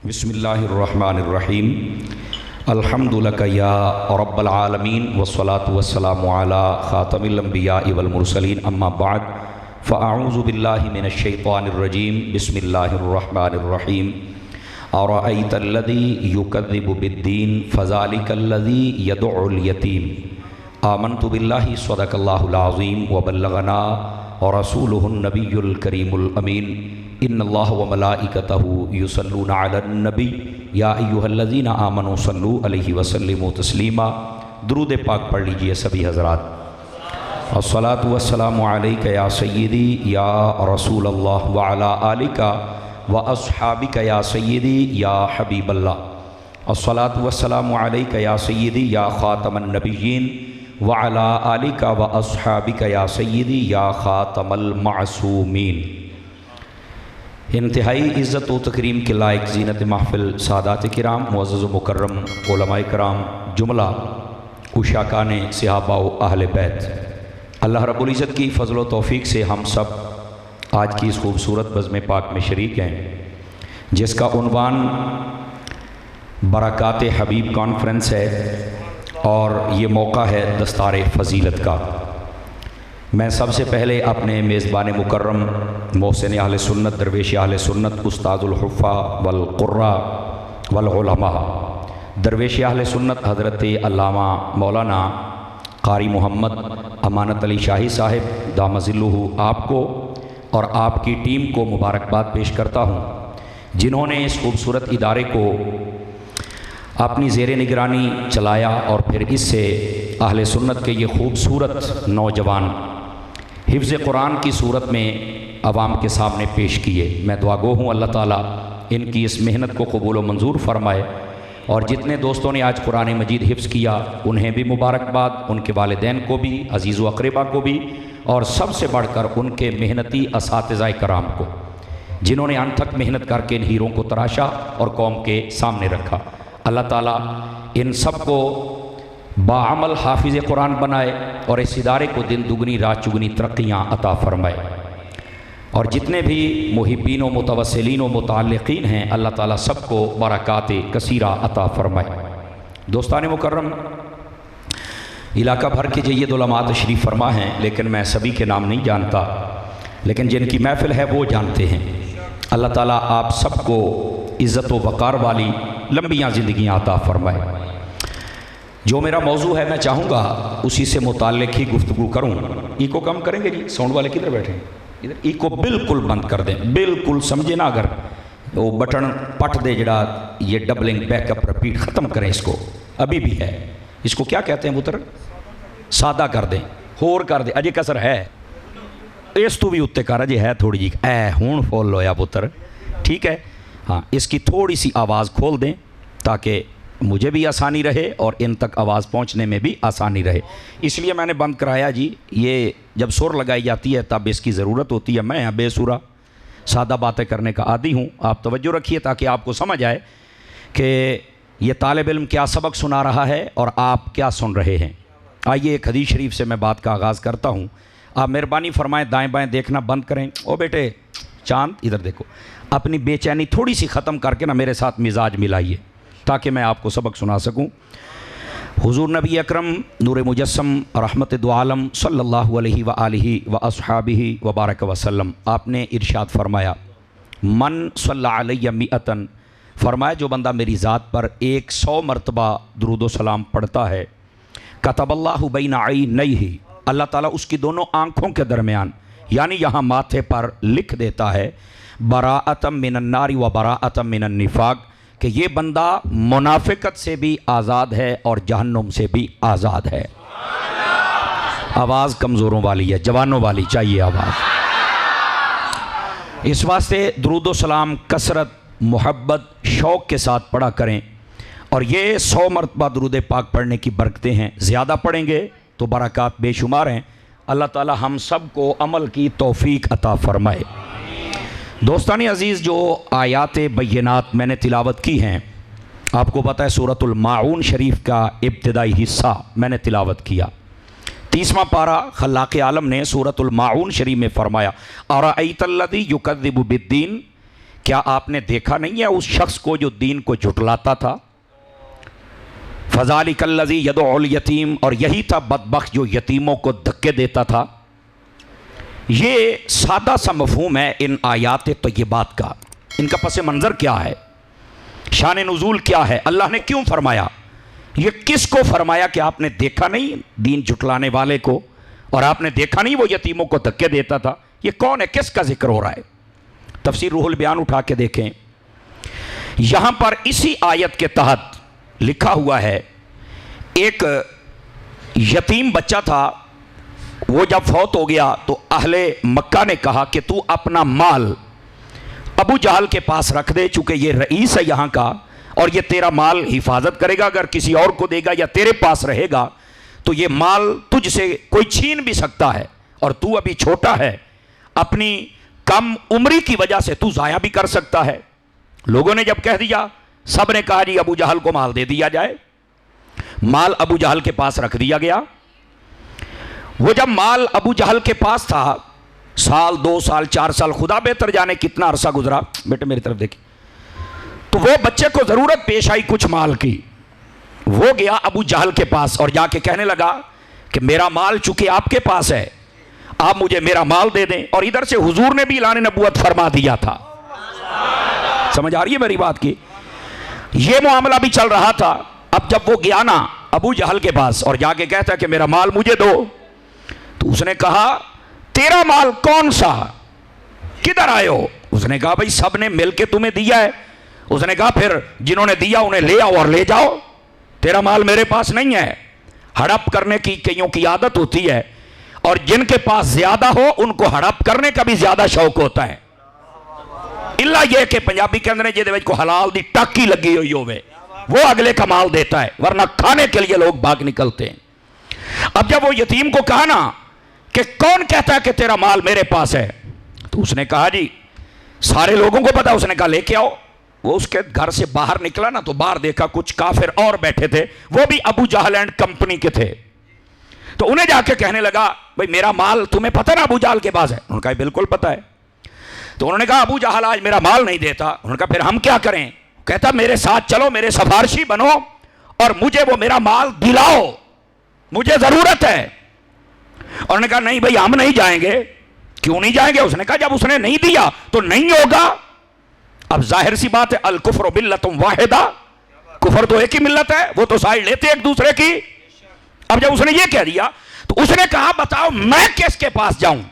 बिस्मिल्लाहिर्रहमानिर्रहीम। अल्हम्दुलिल्लाह या रब्बल आलमीन वस्सलातु वस्सलामु अला खातमिल अंबिया वल मुरसलीन अम्मा बाद फ़अऊज़ु बिल्लाहि मिनश शैतानिर रजीम। बिस्मिल्लाहिर्रहमानिर्रहीम। अरअयतल्लज़ी युकज़्ज़िबु बिद्दीन फ़ज़ालिकल्लज़ी यदउल यतीम। आमन्तु बिल्लाहि सदक़ल्लाहुल अज़ीम व बल्लगना और रसूलुहुन नबियुल करीमुल अमीन। इन्नल्लाह व मलाइकतहु युसल्लूना अलन नबी या अय्युहल्लज़ीना आमनू सल्लू अलैहि वसल्लिमू तस्लीमा। दुरूद पाक पढ़ लीजिए सभी हज़रात। अस्सलातु वस्सलामु अलैका या सय्यदी या रसूलल्लाह व अला आलिका व अस्हाबिका या सय्यदी या हबीबल्लाह। अस्सलातु वस्सलामु अलैका या सय्यदी या ख़ातमन नबिय्यीन व अला आलिका व अस्हाबिका या सय्यदी या ख़ातमल मासूमीन। इंतहाई इज़्ज़त व तकरीम के लायक ज़ीनत महफ़िल सादात किराम मुअज़्ज़ज़ व मुकर्रम उलमाए कराम जुमला उशाकाने सहाबा व अहले बैत, अल्लाह रब्बुल इज़्ज़त की फ़ज़ल व तौफ़ीक़ से हम सब आज की इस खूबसूरत बज़्म पाक में शरीक हैं, जिसका उन्वान बरक़ात हबीब कॉन्फ्रेंस है और ये मौका है दस्तार फ़जीलत का। मैं सबसे पहले अपने मेज़बान मुकर्रम मोहसिन अहले सुन्नत दरवेश अहले सुन्नत उस्तादुल हुफ़्फ़ा वल क़ुर्रा वल उलमा दरवेश अहले सुन्नत हज़रत अल्लामा मौलाना क़ारी मोहम्मद अमानत अली शाही साहिब दामज़िल्लुहु आपको और आपकी टीम को मुबारकबाद पेश करता हूँ, जिन्होंने इस खूबसूरत इदारे को अपनी ज़ेर निगरानी चलाया और फिर इससे अहले सुन्नत के ये खूबसूरत नौजवान हिफ्ज़ कुरान की सूरत में अवाम के सामने पेश किए। मैं दुआगो हूँ अल्लाह ताला इनकी इस मेहनत को कबूल व मंजूर फरमाए और जितने दोस्तों ने आज कुरान मजीद हिफ्ज़ किया उन्हें भी मुबारकबाद, उनके वालिदैन को भी, अज़ीज़ व अक़रबा को भी, और सबसे बढ़कर उनके मेहनती असातिज़ाए कराम को, जिन्होंने अनथक मेहनत करके इन हीरों को तराशा और कौम के सामने रखा। अल्लाह ताला इन सब को बाअमल हाफिज़ कुरान बनाए और इस इदारे को दिन दुगनी रात चुगनी तरक्कियाँ अता फ़रमाए। और जितने भी मुहिब्बीन व मुतवस्सिलीन व मुतअल्लिक़ीन हैं अल्लाह ताला सबको बरक़ात कसीरा अता फ़रमाए। दोस्तान मुकर्रम, इलाका भर के जय्यद उलमा तशरीफ़ फरमा हैं, लेकिन मैं सभी के नाम नहीं जानता, लेकिन जिनकी महफ़िल है वो जानते हैं। अल्लाह ताला आप सबको इज़्ज़त व वक़ार वाली लंबियाँ ज़िंदगियाँ अता फ़रमाए। जो मेरा मौजू है मैं चाहूँगा उसी से मुताल्लिक़ ही गुफ्तगू करूँ। इको कम करेंगे जी, साउंड वाले किधर बैठे हैं? इधर इको बिल्कुल बंद कर दें, बिल्कुल समझे ना, अगर वो बटन पट दे जड़ा ये डबलिंग बैकअप रिपीट ख़त्म करें, इसको अभी भी है, इसको क्या कहते हैं पुत्र? सादा कर दें, होर कर दें, अजय कसर है, इस तू भी उत्ते कर, अजय है थोड़ी जी ऐ हूँ फुल होया पुत्र, ठीक है। हाँ, इसकी थोड़ी सी आवाज़ खोल दें ताकि मुझे भी आसानी रहे और इन तक आवाज़ पहुंचने में भी आसानी रहे, इसलिए मैंने बंद कराया जी। ये जब सुर लगाई जाती है तब इसकी ज़रूरत होती है। मैं यहाँ बेसुरा सादा बातें करने का आदी हूँ, आप तवज्जो रखिए ताकि आपको समझ आए कि ये तालिब इल्म क्या सबक सुना रहा है और आप क्या सुन रहे हैं। आइए एक हदीस शरीफ से मैं बात का आगाज़ करता हूँ। आप मेहरबानी फरमाएं दाएँ बाएँ देखना बंद करें। ओ बेटे चाँद इधर देखो, अपनी बेचैनी थोड़ी सी ख़त्म करके ना मेरे साथ मिजाज मिलाइए ताकि मैं आपको सबक सुना सकूं। हुज़ूर नबी अकरम नूर मुजस्सम रहमत दो आलम सल्लल्लाहु अलैहि व आलिहि व अस्हाबिहि व बारक वसल्लम, आपने इरशाद फरमाया, मन सल्ला अलैहि मिअतन, फरमाया जो बंदा मेरी ज़ात पर 100 मरतबा दुरूद व सलाम पढ़ता है, कतबल्लाहु बैना ऐनैहि, अल्लाह ताला उसकी दोनों आँखों के दरमियान यानी यहाँ माथे पर लिख देता है, बराअतम मिनन नारी व बराअतम मिनन निफाक, कि ये बंदा मुनाफिकत से भी आज़ाद है और जहन्नुम से भी आज़ाद है। आवाज़ कमज़ोरों वाली है, जवानों वाली चाहिए आवाज़। इस वास्ते दुरूद व सलाम कसरत, मोहब्बत, शौक़ के साथ पढ़ा करें और ये 100 मरतबा दुरूद पाक पढ़ने की बरकतें हैं। ज़्यादा पढ़ेंगे तो बरक़ात बेशुमार हैं। अल्लाह ताला हम सब को अमल की तौफ़ीक अता फ़रमाए। दोस्तानी अज़ीज़, जो आयात बय्यनात मैंने तिलावत की हैं, आपको पता है सूरतुल माऊन शरीफ का इब्तिदाई हिस्सा मैंने तिलावत किया। 30वां पारा खल्लाक़ आलम ने सूरतुल माऊन शरीफ में फ़रमाया, अरअयतल्लज़ी युकज़्ज़िबु बिद्दीन, क्या आपने देखा नहीं है उस शख्स को जो दीन को झुटलाता था? फ़ज़ालिकल्लज़ी यदउल यतीम, और यही था बदबख्त जो यतीमों को धक्के देता था। ये सादा सा मफ़हूम है इन आयात तय्यबात का। इनका पस मंज़र क्या है, शान नुज़ूल क्या है, अल्लाह ने क्यों फरमाया, ये किसको फरमाया कि आपने देखा नहीं दीन झुटलाने वाले को, और आपने देखा नहीं वो यतीमों को धक्के देता था? ये कौन है, किसका जिक्र हो रहा है? तफसीर रूहुल बयान उठा के देखें, यहां पर इसी आयत के तहत लिखा हुआ है एक यतीम बच्चा था, वो जब फौत हो गया तो अहले मक्का ने कहा कि तू अपना माल अबू जहल के पास रख दे, चूंकि ये रईस है यहाँ का और ये तेरा माल हिफाजत करेगा, अगर किसी और को देगा या तेरे पास रहेगा तो ये माल तुझसे कोई छीन भी सकता है, और तू अभी छोटा है, अपनी कम उम्री की वजह से तू ज़ाया भी कर सकता है। लोगों ने जब कह दिया, सब ने कहा जी अबू जहल को माल दे दिया जाए। माल अबू जहल के पास रख दिया गया। वो जब माल अबू जहल के पास था, साल 2 साल 4 साल, खुदा बेहतर जाने कितना अरसा गुजरा, बेटे मेरी तरफ देखिए, तो वो बच्चे को ज़रूरत पेश आई कुछ माल की। वो गया अबू जहल के पास और जाके कहने लगा कि मेरा माल चूंकि आपके पास है, आप मुझे मेरा माल दे दें। और इधर से हुजूर ने भी ऐलान नबूवत फरमा दिया था। समझ आ रही है मेरी बात की? ये मामला भी चल रहा था। अब जब वो गया ना अबू जहल के पास और जाके कहता कि मेरा माल मुझे दो, तो उसने कहा तेरा माल कौन सा, किधर आए हो? उसने कहा भाई सब ने मिलके तुम्हें दिया है। उसने कहा फिर जिन्होंने दिया उन्हें ले आओ और ले जाओ, तेरा माल मेरे पास नहीं है। हड़प करने की कईयों की आदत होती है, और जिनके पास ज्यादा हो उनको हड़प करने का भी ज्यादा शौक होता है। इल्ला यह कि पंजाबी कहते हैं जिहदे विच कोई हलाल दी टाकी लगी हुई होवे, वो अगले का माल देता है, वरना खाने के लिए लोग भाग निकलते हैं। अब जब वो यतीम को कहा ना कि कौन कहता है कि तेरा माल मेरे पास है, तो उसने कहा जी सारे लोगों को पता। उसने कहा लेके आओ। वो उसके घर से बाहर निकला ना, तो बाहर देखा कुछ काफिर और बैठे थे, वो भी अबू जहल एंड कंपनी के थे। तो उन्हें जाके कहने लगा भाई मेरा माल तुम्हें पता ना अबू जहल के पास है? उन्होंने कहा बिल्कुल पता है। तो उन्होंने कहा अबू जहल आज मेरा माल नहीं देता। उन्होंने कहा फिर हम क्या करें? कहता मेरे साथ चलो, मेरे सिफारशी बनो और मुझे वो मेरा माल दिलाओ, मुझे जरूरत है। और उन्होंने कहा नहीं भाई हम नहीं जाएंगे। क्यों नहीं जाएंगे? उसने कहा जब उसने नहीं दिया तो नहीं होगा। अब जाहिर सी बात है, अल कुफ्र मिल्लतुम वाहिदा, कुफर तो एक ही मिल्लत है, वो तो साइड लेते एक दूसरे की। अब जब उसने ये कह दिया तो उसने कहा बताओ मैं किसके पास जाऊं?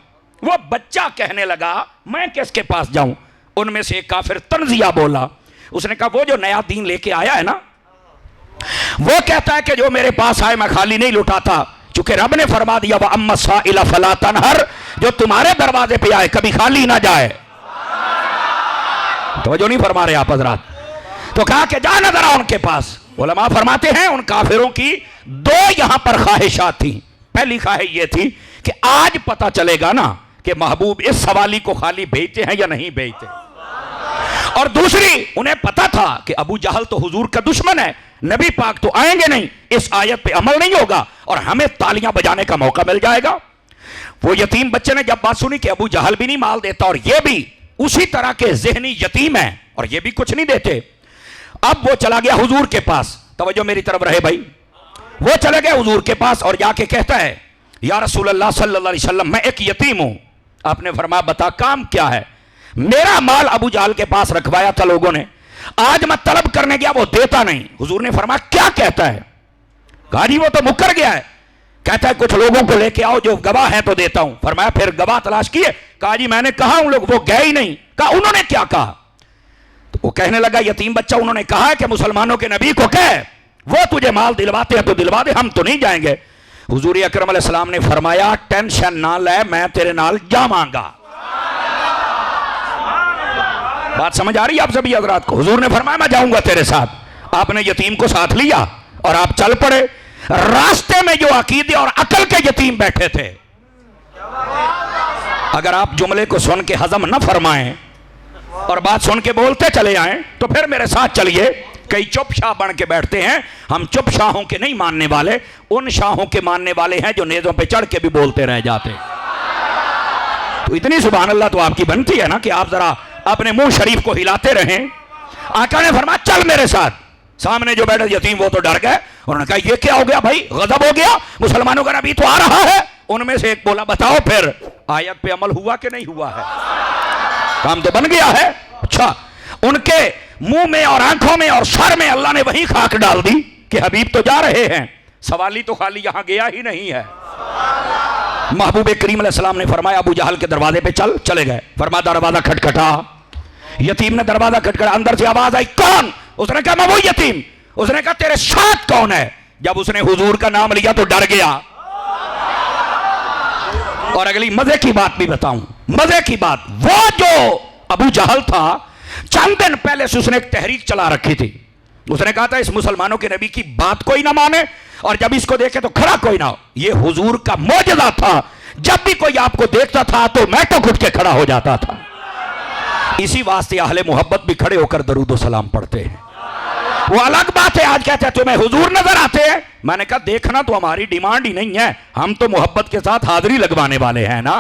वो बच्चा कहने लगा मैं किसके पास जाऊं? उनमें से एक काफिर तंजिया बोला। उसने कहा वो जो नया दीन लेके आया है ना, वो कहता है कि जो मेरे पास आए मैं खाली नहीं लुटाता, चूंकि रब ने फरमा दिया वह अम्मा साइला फला तनहर, जो तुम्हारे दरवाजे पे आए कभी खाली ना जाए। तो जो नहीं फरमा रहे आप हजरात। तो कहा कि जा नजर आ उनके पास। उलमा फरमाते हैं उन काफिरों की 2 यहां पर ख्वाहिशात थी। पहली ख्वाहिश ये थी कि आज पता चलेगा ना कि महबूब इस सवाली को खाली भेजते हैं या नहीं भेजते, और दूसरी उन्हें पता था कि अबू जहल तो हुजूर का दुश्मन है, नबी पाक तो आएंगे नहीं, इस आयत पे अमल नहीं होगा और हमें तालियां बजाने का मौका मिल जाएगा। वो यतीम बच्चे ने जब बात सुनी कि अबू जहल भी नहीं माल देता और ये भी उसी तरह के ज़हनी यतीम है और ये भी कुछ नहीं देते, अब वो चला गया हुजूर के पास। तवज्जो मेरी तरफ रहे भाई। वो चले गए हुजूर के पास और जाके कहता है या रसूल अल्लाह सल्लल्लाहु अलैहि वसल्लम मैं एक यतीम हूं। आपने फरमाया बता काम क्या है? मेरा माल अबू जहल के पास रखवाया था लोगों ने, आज मैं तलब करने गया वो देता नहीं। हुजूर ने फरमाया क्या कहता है? कहा जी वो तो मुकर गया है। कहता है कुछ लोगों को लेके आओ जो गवाह हैं तो देता हूं। फरमाया फिर गवाह तलाश किए? कहा जी मैंने कहा उन लोग, वो गए ही नहीं। कहा उन्होंने क्या कहा? तो वो कहने लगा यतीम बच्चा उन्होंने कहा कि मुसलमानों के नबी को कह वो तुझे माल दिलवाते हैं तो दिलवा दे, हम तो नहीं जाएंगे। हुजूर अकरम अलैहिस्सलाम ने फरमाया टेंशन ना ले, मैं तेरे नाल जावांगा। बात समझ आ रही है आप सभी हजरात को? हुजूर ने फरमाया मैं जाऊंगा तेरे साथ। आपने यतीम को साथ लिया और आप चल पड़े। रास्ते में जो अकीदे और अकल के यतीम बैठे थे, अगर आप जुमले को सुन के हजम न फरमाएं और बात सुन के बोलते चले आए तो फिर मेरे साथ चलिए। कई चुप शाह बन के बैठते हैं, हम चुप शाहों के नहीं मानने वाले, उन शाहों के मानने वाले हैं जो नेज़ों पे चढ़ के भी बोलते रह जाते। तो इतनी सुभान अल्लाह तो आपकी बनती है ना कि आप जरा अपने मुंह शरीफ को हिलाते रहे। आका ने फरमाया चल मेरे साथ। सामने जो बैठे यतीम वो तो डर गए। उन्होंने कहा ये क्या हो गया भाई, गजब हो गया, मुसलमानों का नबी तो आ रहा है। उनमें से एक बोला बताओ फिर आयत पे अमल हुआ कि नहीं हुआ है, काम तो बन गया है। अच्छा, उनके मुंह में और आंखों में और सर में अल्लाह ने वही खाक डाल दी कि हबीब तो जा रहे हैं, सवाली तो खाली यहां गया ही नहीं है। महबूब करीम अलैहिस्सलाम ने फरमाया अबू जहल के दरवाजे पे चल। चले गए। फरमाया दरवाजा खटखटा। यतीम ने दरवाजा खटखटा, अंदर से आवाज आई कौन? उसने कहा मैं वो यतीम। उसने कहा तेरे साथ कौन है? जब उसने हुजूर का नाम लिया तो डर गया। और अगली मजे की बात भी बताऊं, मजे की बात, वो जो अबू जहल था चंद दिन पहले से उसने एक तहरीक चला रखी थी। उसने कहा था इस मुसलमानों के नबी की बात कोई ना माने और जब इसको देखे तो खड़ा कोई ना हो। यह हुजूर का मौजज़ा था, जब भी कोई आपको देखता था तो मैं तो घुट के खड़ा हो जाता था। इसी वास्ते अहले मोहब्बत भी खड़े होकर दरूद सलाम पढ़ते हैं। वो अलग बात है, आज कहते हैं तुम्हें हुजूर नजर आते हैं। मैंने कहा देखना तो हमारी डिमांड ही नहीं है, हम तो मोहब्बत के साथ हाजिरी लगवाने वाले हैं ना।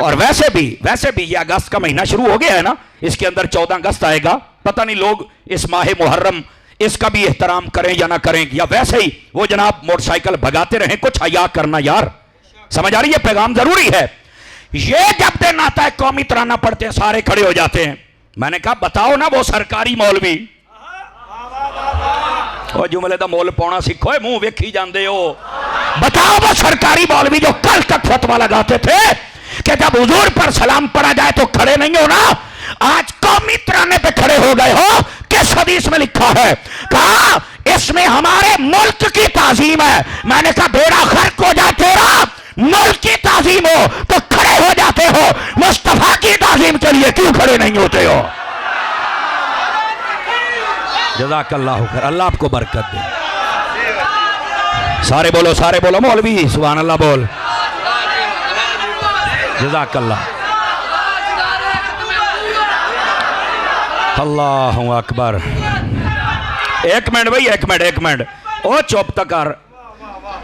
और वैसे भी ये अगस्त का महीना शुरू हो गया है ना, इसके अंदर 14 अगस्त आएगा। पता नहीं लोग इस माह मुहर्रम इसका भी एहतराम करें या ना करें, या वैसे ही वो जनाब मोटरसाइकिल भगाते रहें। कुछ हया करना यार, समझ आ रही है? पैगाम जरूरी है। ये जब दिन आता है कौमी तराना पढ़ते हैं, सारे खड़े हो जाते हैं। मैंने कहा बताओ ना वो सरकारी मौलवी, ओ जुमले दा मोल पाना सीखो, मुंह वेखी जाते हो। बताओ वो सरकारी मौलवी जो कल तक फतवा लगाते थे कि जब हुजूर पर सलाम पढ़ा जाए तो खड़े नहीं हो ना, आज कौमी तराने पे खड़े हो गए हो। किस हदीस में लिखा है? कहा इसमें हमारे मुल्क की ताजीम है। मैंने कहा बेड़ा गर्क हो जाए तेरा, मुल्क की ताजीम हो तो खड़े हो जाते हो, मुस्तफा की ताजीम के लिए क्यों खड़े नहीं होते हो? जज़ाकल्लाहु खैर, अल्लाह आपको बरकत दे। सारे बोलो मौलवी सुभान अल्लाह बोल। जज़ाकल्लाह, अल्लाहु अकबर। एक मिनट भाई, एक मिनट ओ चुप तक कर।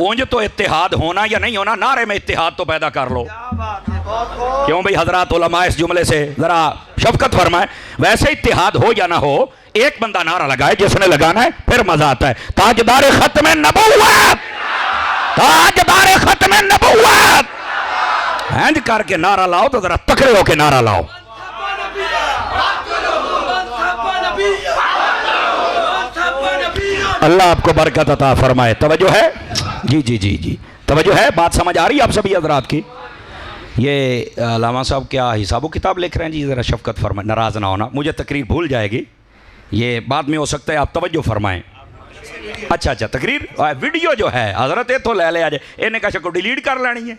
उंज तो इत्तेहाद होना या नहीं होना, नारे में इत्तेहाद तो पैदा कर लो। क्यों भाई हजरात उलमा इस जुमले से जरा शफकत फरमाए। वैसे इत्तेहाद हो या ना हो, एक बंदा नारा लगाए जिसने लगाना है, फिर मजा आता है। ताजदार खत्म नबुव्वत, ताजदार खत्म नबुव्वत, हैंज करके नारा लाओ तो जरा तकड़े होके नारा लाओ। अल्लाह आपको बरकत अता फरमाए। तवज्जो है? जी, तवज्जो है? बात समझ आ रही है आप सभी हजरात की? ये लामा साहब क्या हिसाबो किताब लिख रहे हैं जी? ज़रा शफकत फरमाए, नाराज़ ना होना, मुझे तकरीर भूल जाएगी, ये बाद में हो सकता है, आप तवज्जो फरमाएं। अच्छा तकरीर वीडियो जो है हजरत तो ले आ जाए, इन्हें कहा को डिलीट कर लेनी है।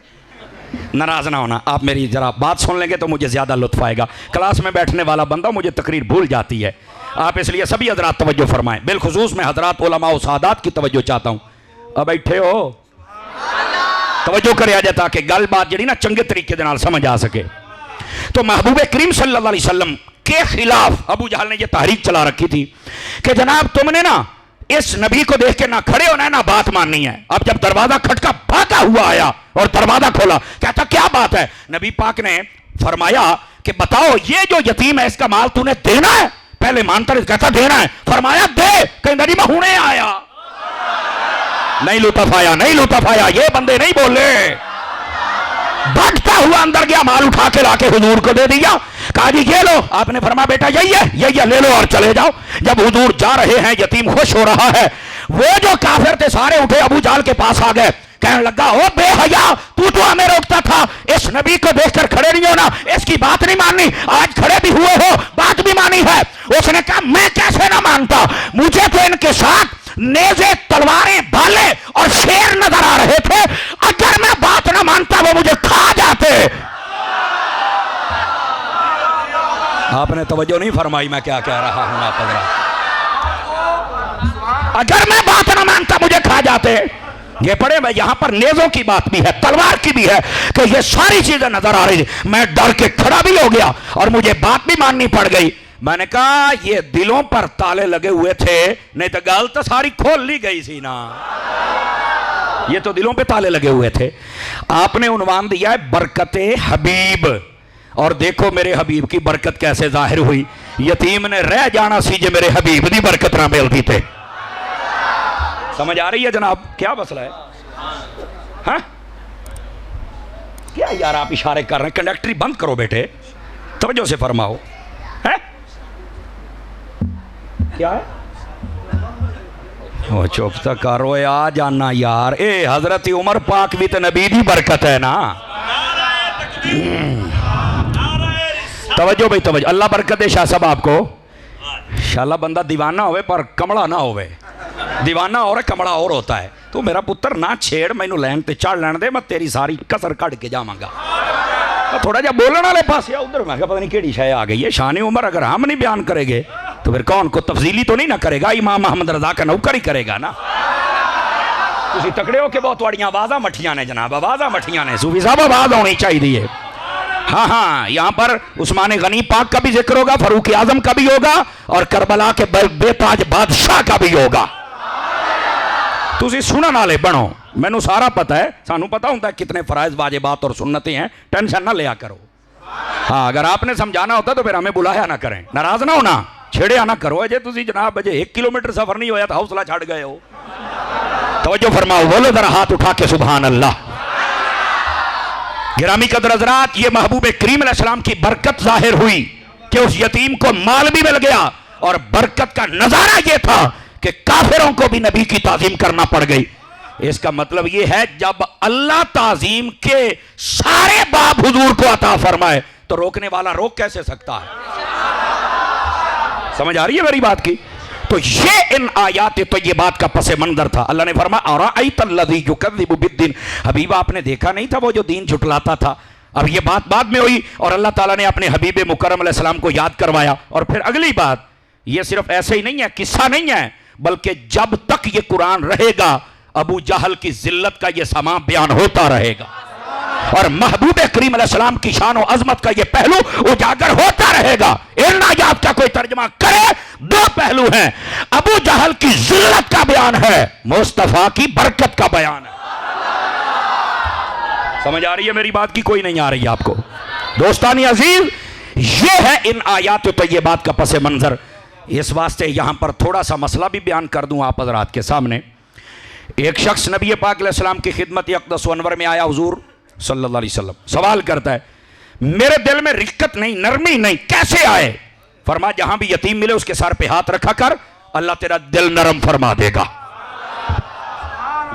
नाराज़ ना होना, आप मेरी ज़रा बात सुन लेंगे तो मुझे ज़्यादा लुत्फ़ आएगा। क्लास में बैठने वाला बंदा मुझे तकरीर भूल जाती है, आप इसलिए सभी हजरात तवज्जो फरमाएं। बिलखुसूस मैं हजरात उलमा व सादात की तवज्जो चाहता हूँ। अब बैठे हो तवज्जो करे आ जाए ताकि गल बात जी ना चंगे तरीके नाल समझ आ सके। तो महबूब करीम सल्लल्लाहु अलैहि वसल्लम के खिलाफ अबू जहल ने यह तहरीक चला रखी थी कि जनाब तुमने ना इस नबी को देख के ना खड़े होना है ना बात माननी है। अब जब दरवाजा खटका भागा हुआ आया और दरवाजा खोला, कहता क्या बात है? नबी पाक ने फरमाया कि बताओ ये जो यतीम है इसका माल तूने देना है? पहले मानता नहीं, कहता देना है। फरमाया दे। कहता जी मैं हुणे आया, नहीं लुत्फाया, ये बंदे नहीं बोले। भागता हुआ अंदर गया, माल उठा के लाके हुजूर को दे दिया। कहा जी ये लो। आपने फरमाया बेटा यही है, ले लो और चले जाओ। जब हुजूर जा रहे हैं, यतीम खुश हो रहा है। वो जो काफिर थे सारे उठे अबू जहल के पास आ गए, कहने लगा ओ बेहया, तू तो हमें रोकता था, इस नबी को देखकर खड़े नहीं होना, इसकी बात नहीं माननी, आज खड़े भी हुए हो, बात भी मानी है। उसने कहा मैं कैसे ना मानता, मुझे तो इनके साथ नेज़े, तलवारें, भाले और शेर नजर आ रहे थे। अगर मैं बात ना मानता वो मुझे खा जाते। आपने तवज्जो नहीं फरमाई मैं क्या कह रहा हूं। अगर मैं बात ना मानता मुझे खा जाते। ये पढ़े मैं, यहां पर नेज़ों की बात भी है, तलवार की भी है, कि ये सारी चीजें नजर आ रही थी। मैं डर के खड़ा भी हो गया और मुझे बात भी माननी पड़ गई। मैंने कहा ये दिलों पर ताले लगे हुए थे, नहीं तो गल तो सारी खोल ली गई थी ना। ये तो दिलों पे ताले लगे हुए थे। आपने उन्वान दिया है बरकते हबीब, और देखो मेरे हबीब की बरकत कैसे जाहिर हुई। यतीम ने रह जाना सी जे मेरे हबीब की बरकत ना मिलती थे। समझ आ रही है जनाब क्या मसला है? हाँ क्या यार आप इशारे कर रहे हैं? कंडक्टरी बंद करो बेटे, तवज्जो से फरमाओ। है क्या है? वो चुप तक करो आ जाना यार। ए हजरत उमर पाक भी तो नबी दी बरकत है ना। तवज्जो भाई तवज्जो, अल्लाह बरकत दे शाह साहब आपको। शाला बंदा दीवाना होवे पर कमला ना होवे। दीवाना और कमला और होता है। तो मेरा पुत्र ना छेड़, मैनू लैन ते चढ़ लैन दे, मैं तेरी सारी कसर कट के जावांगा। तो थोड़ा जा बोलने वाले पास उधर मैं पता नहीं केड़ी शय आ गई है। शान उमर अगर हम नहीं बयान करेंगे तो फिर कौन को तफजीली तो नहीं ना करेगा, इमाम अहमद रजा का नौकर ही करेगा ना। तुसी तकड़े हो के बहुत थोड़ियां आवाज़ां मठियां ने जनाब, आवाज़ां मठियां ने। सूफी साहब आवाज़ होनी चाहिए। हाँ हाँ, यहाँ पर उस्मान गनी पाक का भी जिक्र होगा, फरूक आजम का भी होगा और करबला के बेताज बादशाह का भी होगा। तुसी सुनने वाले बनो, मैनू सारा पता है, सानू पता होता है कितने फराइज वाजिबात और सुन्नतें हैं। टेंशन ना लिया करो। हाँ अगर आपने समझाना होता तो फिर हमें बुलाया ना करें, नाराज ना होना, छेड़िया ना करो। अजय तुसी जनाब अजय 1 किलोमीटर सफर नहीं होया तो हौसला छड़ गए हो। तवज्जो फरमाओ, बोलो जरा हाथ उठा के सुभान अल्लाह। गिरामी कदर हज़रात, ये महबूब करीम अलैहिस्सलाम की बरकत जाहिर हुई कि उस यतीम को माल भी मिल गया और बरकत का नजारा ये था कि काफिरों को भी नबी की ताजीम करना पड़ गई। इसका मतलब ये है जब अल्लाह ताजीम के सारे बाब हुजूर को अता फरमाए तो रोकने वाला रोक कैसे सकता है? समझ आ रही है मेरी बात की? तो ये इन आयात तो ये बात का पसे मंजर था। अल्लाह ने फरमाया अराअयतल्लज़ी युकज़्ज़िबु बिद्दीन, हबीब आपने देखा नहीं था वो जो दीन झुटलाता था। अब ये बात बाद में हुई और अल्लाह ताला ने अपने हबीब मुकर्रम अलैहिस्सलाम को याद करवाया। और फिर अगली बात, ये सिर्फ ऐसे ही नहीं है, किस्सा नहीं है, बल्कि जब तक ये कुरान रहेगा अबू जहल की जिल्लत का ये समा बयान होता रहेगा और महबूब करीम अलैहिस्सलाम की शान और अजमत का ये पहलू उजागर होता रहेगा। इन आयात का कोई तर्जमा करे, 2 पहलू हैं, अबू जहल की जिल्लत का बयान है, मुस्तफा की बरकत का बयान है। समझ आ रही है मेरी बात की? कोई नहीं आ रही है आपको? दोस्तानी अजीज, ये है इन आयात तय्यबात का पसे मंजर। इस वास्ते यहां पर थोड़ा सा मसला भी बयान कर दूं आप हजरात के सामने। एक शख्स नबी पाक अलैहिस्सलाम की खिदमत अक़दस अनवर में आया, हुजूर सल्लल्लाहु अलैहि वसल्लम, सवाल करता है मेरे दिल में रिक्कत नहीं, नरमी नहीं, कैसे आए? फरमा जहां भी यतीम मिले उसके सर पे हाथ रखा कर, अल्लाह तेरा दिल नरम फरमा देगा।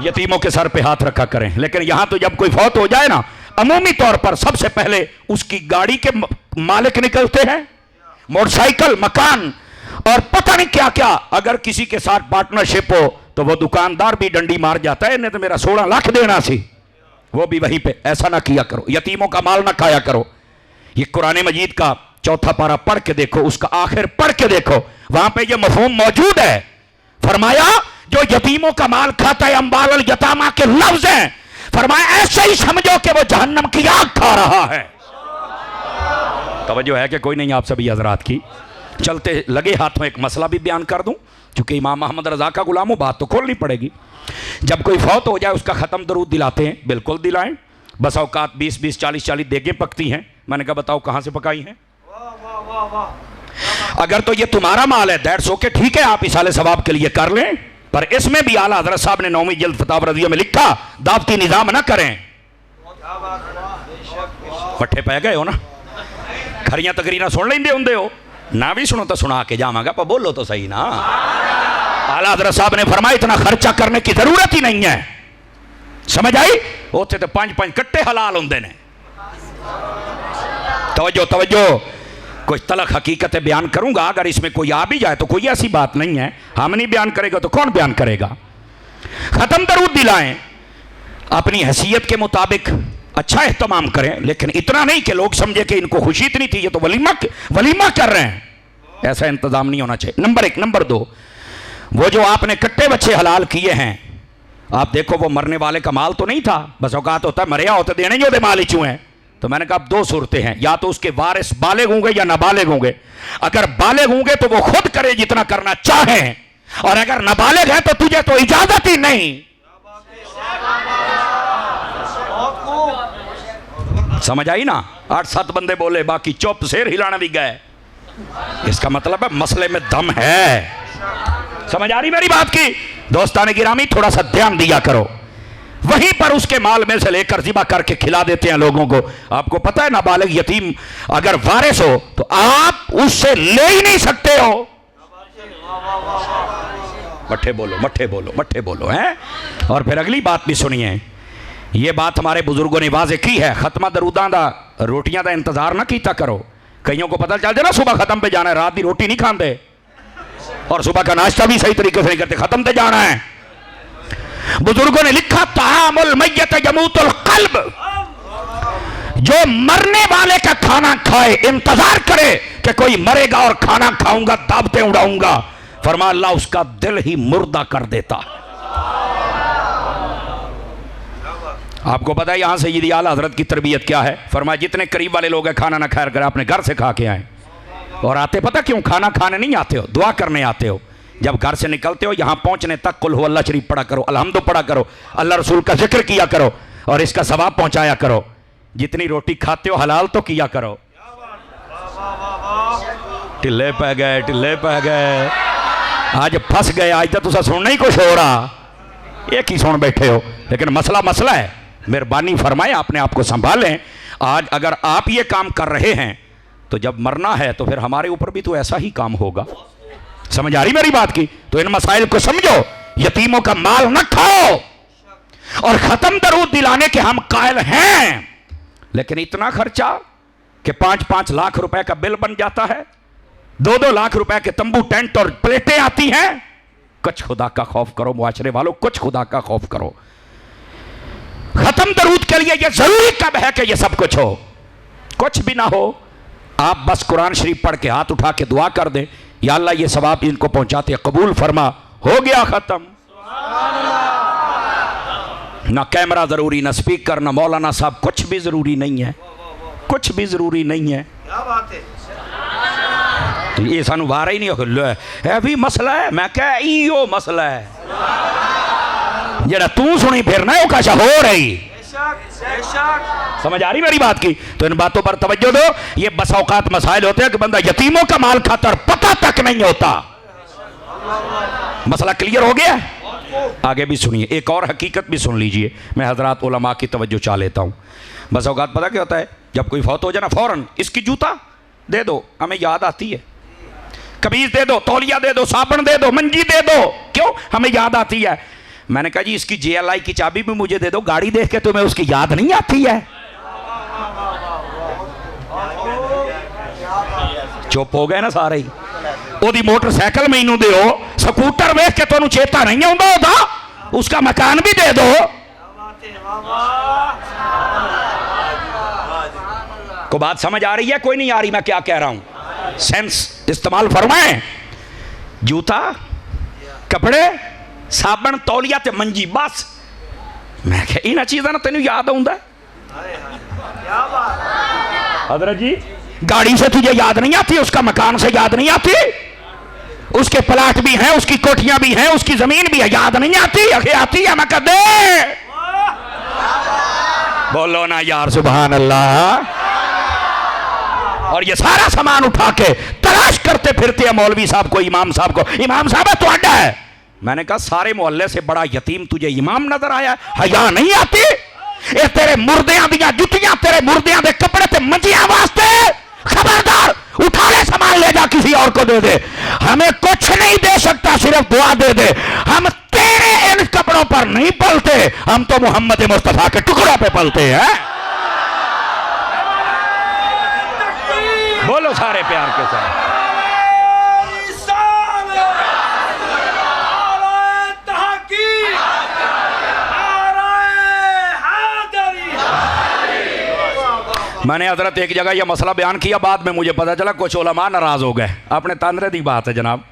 यतीमों के सर पे हाथ रखा करें। लेकिन यहां तो जब कोई फौत हो जाए ना, अमूमी तौर पर सबसे पहले उसकी गाड़ी के मालिक निकलते हैं, मोटरसाइकिल, मकान और पता नहीं क्या क्या। अगर किसी के साथ पार्टनरशिप हो तो वो दुकानदार भी डंडी मार जाता है, नहीं तो मेरा 16 लाख देना सी, वो भी वहीं पे। ऐसा ना किया करो, यतीमों का माल ना खाया करो। ये कुरान मजीद का 4था पारा पढ़ के देखो, उसका आखिर पढ़ के देखो, वहां पे ये मफहूम मौजूद है। फरमाया जो यतीमों का माल खाता है, अम्बाल यतामा के लफ्ज हैं, फरमाया ऐसे ही समझो कि वो जहन्नम की आग खा रहा है। तवज्जो है कि कोई नहीं आप सभी हजरात की? चलते लगे हाथों एक मसला भी बयान कर दूं, क्योंकि इमाम अहमद रजा का गुलामों बात तो खोलनी पड़ेगी। जब कोई फौत हो जाए उसका ख़त्म दरूद दिलाते हैं, बिल्कुल दिलाएं। बस औकात 20-20, 40-40 देगें पकती हैं। मैंने कहा बताओ कहाँ से पकाई हैं? अगर तो ये तुम्हारा माल है दैट्स ओके, ठीक है, आप इसाले सवाब के लिए कर लें, पर इसमें भी आला हज़रत साहब ने 9वीं जल्द फतावा रज़िया में लिखा, दावती निज़ाम ना करें। पट्ठे पै गए हो ना, खरियां तकरीरां सुन लेंदे होंदे हो ना, भी सुनो तो सुना के जावांगा, पर बोलो तो सही ना। आला हज़रत साहब ने फरमाया इतना खर्चा करने की जरूरत ही नहीं है। समझ आई? उत्थे तो 5-5 कट्टे हलाल होंदे ने। तवज्जो तवज्जो, कुछ तलख हकीकत बयान करूंगा, अगर इसमें कोई आ भी जाए तो कोई ऐसी बात नहीं है, हम नहीं बयान करेगा तो कौन बयान करेगा? खत्म दरूद दिलाएं, अपनी हैसियत के मुताबिक अच्छा एहतमाम करें, लेकिन इतना नहीं कि लोग समझे कि इनको खुशी इतनी थी ये तो वलीमा कर रहे हैं। ऐसा इंतजाम नहीं होना चाहिए, नंबर 1। नंबर 2, वो जो आपने कट्टे बच्चे हलाल किए हैं, आप देखो वो मरने वाले का माल तो नहीं था, बस औकात होता है मरिया होता देने जो दे माल ही चूहे हैं। तो मैंने कहा 2 सूरतें हैं, या तो उसके वारिस बालिग होंगे या नाबालिग होंगे। अगर बालिग होंगे तो वो खुद करे जितना करना चाहे, और अगर नाबालिग है तो तुझे तो इजाजत ही नहीं। समझ आई ना? 8-7 बंदे बोले, बाकी चुप, शेर हिलाने भी गए। इसका मतलब है मसले में दम है। समझ आ रही मेरी बात की? दोस्ताने गिरामी, थोड़ा सा ध्यान दिया करो। वहीं पर उसके माल में से लेकर ज़िबा करके खिला देते हैं लोगों को। आपको पता है नाबालिग यतीम अगर वारिस हो तो आप उससे ले ही नहीं सकते हो। मट्ठे बोलो, मट्ठे बोलो, मट्ठे बोलो हैं। और फिर अगली बात भी सुनिए। ये बात हमारे बुजुर्गों ने वाज़े की है, खत्मा दरूदां दा रोटियां का इंतजार ना कीता करो। कईयों को पता चल जाए ना सुबह खत्म पे जाना है, रात की रोटी नहीं खाते और सुबह का नाश्ता भी सही तरीके से नहीं करते, खत्म पे जाना है। बुजुर्गों ने लिखा, तामुल मय्यत यमूतुल क़ल्ब, जो मरने वाले का खाना खाए, इंतजार करे कि कोई मरेगा और खाना खाऊंगा, दावतें उड़ाऊंगा, फरमा अल्लाह उसका दिल ही मुर्दा कर देता। आपको पता है यहां से सय्यदी आला हजरत की तरबियत क्या है? फरमाया जितने करीब वाले लोग हैं खाना ना खैर करें, अपने घर से खा के आए। और आते पता क्यों? खाना खाने नहीं आते हो, दुआ करने आते हो। जब घर से निकलते हो यहां पहुंचने तक कुल हु अल्लाह शरीफ पढ़ा करो, अल्हम्दु पढ़ा करो, अल्लाह रसूल का जिक्र किया करो और इसका सवाब पहुंचाया करो। जितनी रोटी खाते हो हलाल तो किया करो। ढिले पै गए, ढिले पै गए, आज फंस गए। आज तो तुसा सुनना ही कुछ हो रहा, एक ही सुन बैठे हो। लेकिन मसला मसला है, मेहरबानी फरमाएं अपने आप को संभालें। आज अगर आप ये काम कर रहे हैं तो जब मरना है तो फिर हमारे ऊपर भी तो ऐसा ही काम होगा। समझ आ रही मेरी बात की? तो इन मसाइल को समझो। यतीमों का माल न खाओ। और खत्म दरूद दिलाने के हम कायल हैं, लेकिन इतना खर्चा कि 5-5 लाख रुपए का बिल बन जाता है, 2-2 लाख रुपए के तंबू, टेंट और प्लेटें आती हैं। कुछ खुदा का खौफ करो मुआशरे वालों, कुछ खुदा का खौफ करो। खत्म दरूद के लिए यह जरूरी कब है कि यह सब कुछ हो? कुछ भी ना हो, आप बस कुरान शरीफ पढ़ के हाथ उठा के दुआ कर दें, या अल्लाह ये सवाब इनको पहुंचाते कबूल फरमा, हो गया खत्म। ना कैमरा जरूरी, ना स्पीकर, ना मौलाना साहब, कुछ भी जरूरी नहीं है, कुछ भी जरूरी नहीं है। क्या बात है? ये सानू वारा ही नहीं है भी मसला है। मैं क्या इो मसला है जरा तू सुनी फिरना है, कैसा हो रही। समझ आ रही मेरी बात की? तो इन बातों पर तवज्जो दो। ये बस औकात मसाइल होते हैं कि बंदा यतीमों का माल खाता और पता तक नहीं होता। मसला क्लियर हो गया? आगे भी सुनिए, एक और हकीकत भी सुन लीजिए। मैं हजरात उलमा की तवज्जो चाह लेता हूँ। बस औकात पता क्या होता है? जब कोई फौत हो जाए ना, फौरन इसकी जूता दे दो, हमें याद आती है। कमीज दे दो, तौलिया दे दो, साबुन दे दो, मंजी दे दो, क्यों? हमें याद आती है। मैंने कहा जी इसकी JLI की चाबी भी मुझे दे दो, गाड़ी देख के तुम्हें उसकी याद नहीं आती है? चुप हो गए ना सारे ही। ओदी मोटरसाइकिल मैनू दो, स्कूटर वेख के तुहानू चेता नहीं आता, उसका मकान भी दे दो। को बात समझ आ रही है? कोई नहीं आ रही मैं क्या कह रहा हूं? सेंस इस्तेमाल फरमाएं। जूता, कपड़े, साबन, तौलिया ते मंजी, बस। मैं क्या इन चीज़ों ना तेन याद आउंदा? हजरत जी गाड़ी से तुझे याद नहीं आती, उसका मकान से याद नहीं आती, उसके प्लाट भी हैं, उसकी कोठियां भी हैं, उसकी जमीन भी है, याद नहीं आती? अखे आती है। मैं कह दे बोलो ना यार, सुभान अल्लाह। और ये सारा सामान उठा के तलाश करते फिरते हैं मौलवी साहब को, इमाम साहब को। इमाम साहब है तो अड्डा है। मैंने कहा सारे मोहल्ले से बड़ा यतीम तुझे इमाम नजर आया? हया नहीं आती? ये तेरे मुर्दियां दियां जुतियां, तेरे मुर्दियां दे कपड़े ते मंजियां वास्ते, खबरदार उठा ले सामान, ले जा किसी और को दे दे। हमें कुछ नहीं दे सकता, सिर्फ दुआ दे दे। हम तेरे इन कपड़ों पर नहीं पलते, हम तो मोहम्मद मुस्तफा के टुकड़ों पे पलते हैं। बोलो सारे प्यार के साथ। मैंने हजरत एक जगह यह मसला बयान किया, बाद में मुझे पता चला कुछ उलमा नाराज हो गए। अपने तांदरे की बात है जनाब।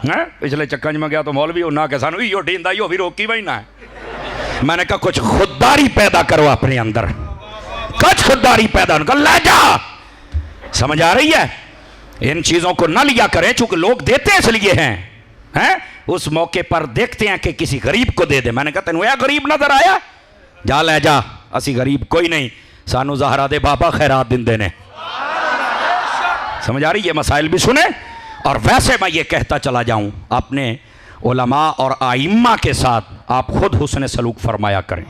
हैं पिछले चक्कर में गया तो मौलवी होना के सानू इो ढींदा इो भी रोकी वही ना है। मैंने कहा कुछ खुददारी पैदा करो अपने अंदर, कुछ खुददारी पैदा कर ले जा। समझ आ रही है? इन चीजों को ना लिया करें, चूंकि लोग देते इसलिए हैं। उस मौके पर देखते हैं कि किसी गरीब को दे दे। मैंने कहा तेन गरीब नजर आया? जा ले जा, असी गरीब कोई नहीं। सानू ज़हरा दे बाबा खैरात दिंदे ने। समझ आ रही? ये मसाइल भी सुने। और वैसे मैं ये कहता चला जाऊं, अपने उलमा और आइम्मा के साथ आप खुद हुस्न सलूक फरमाया करें।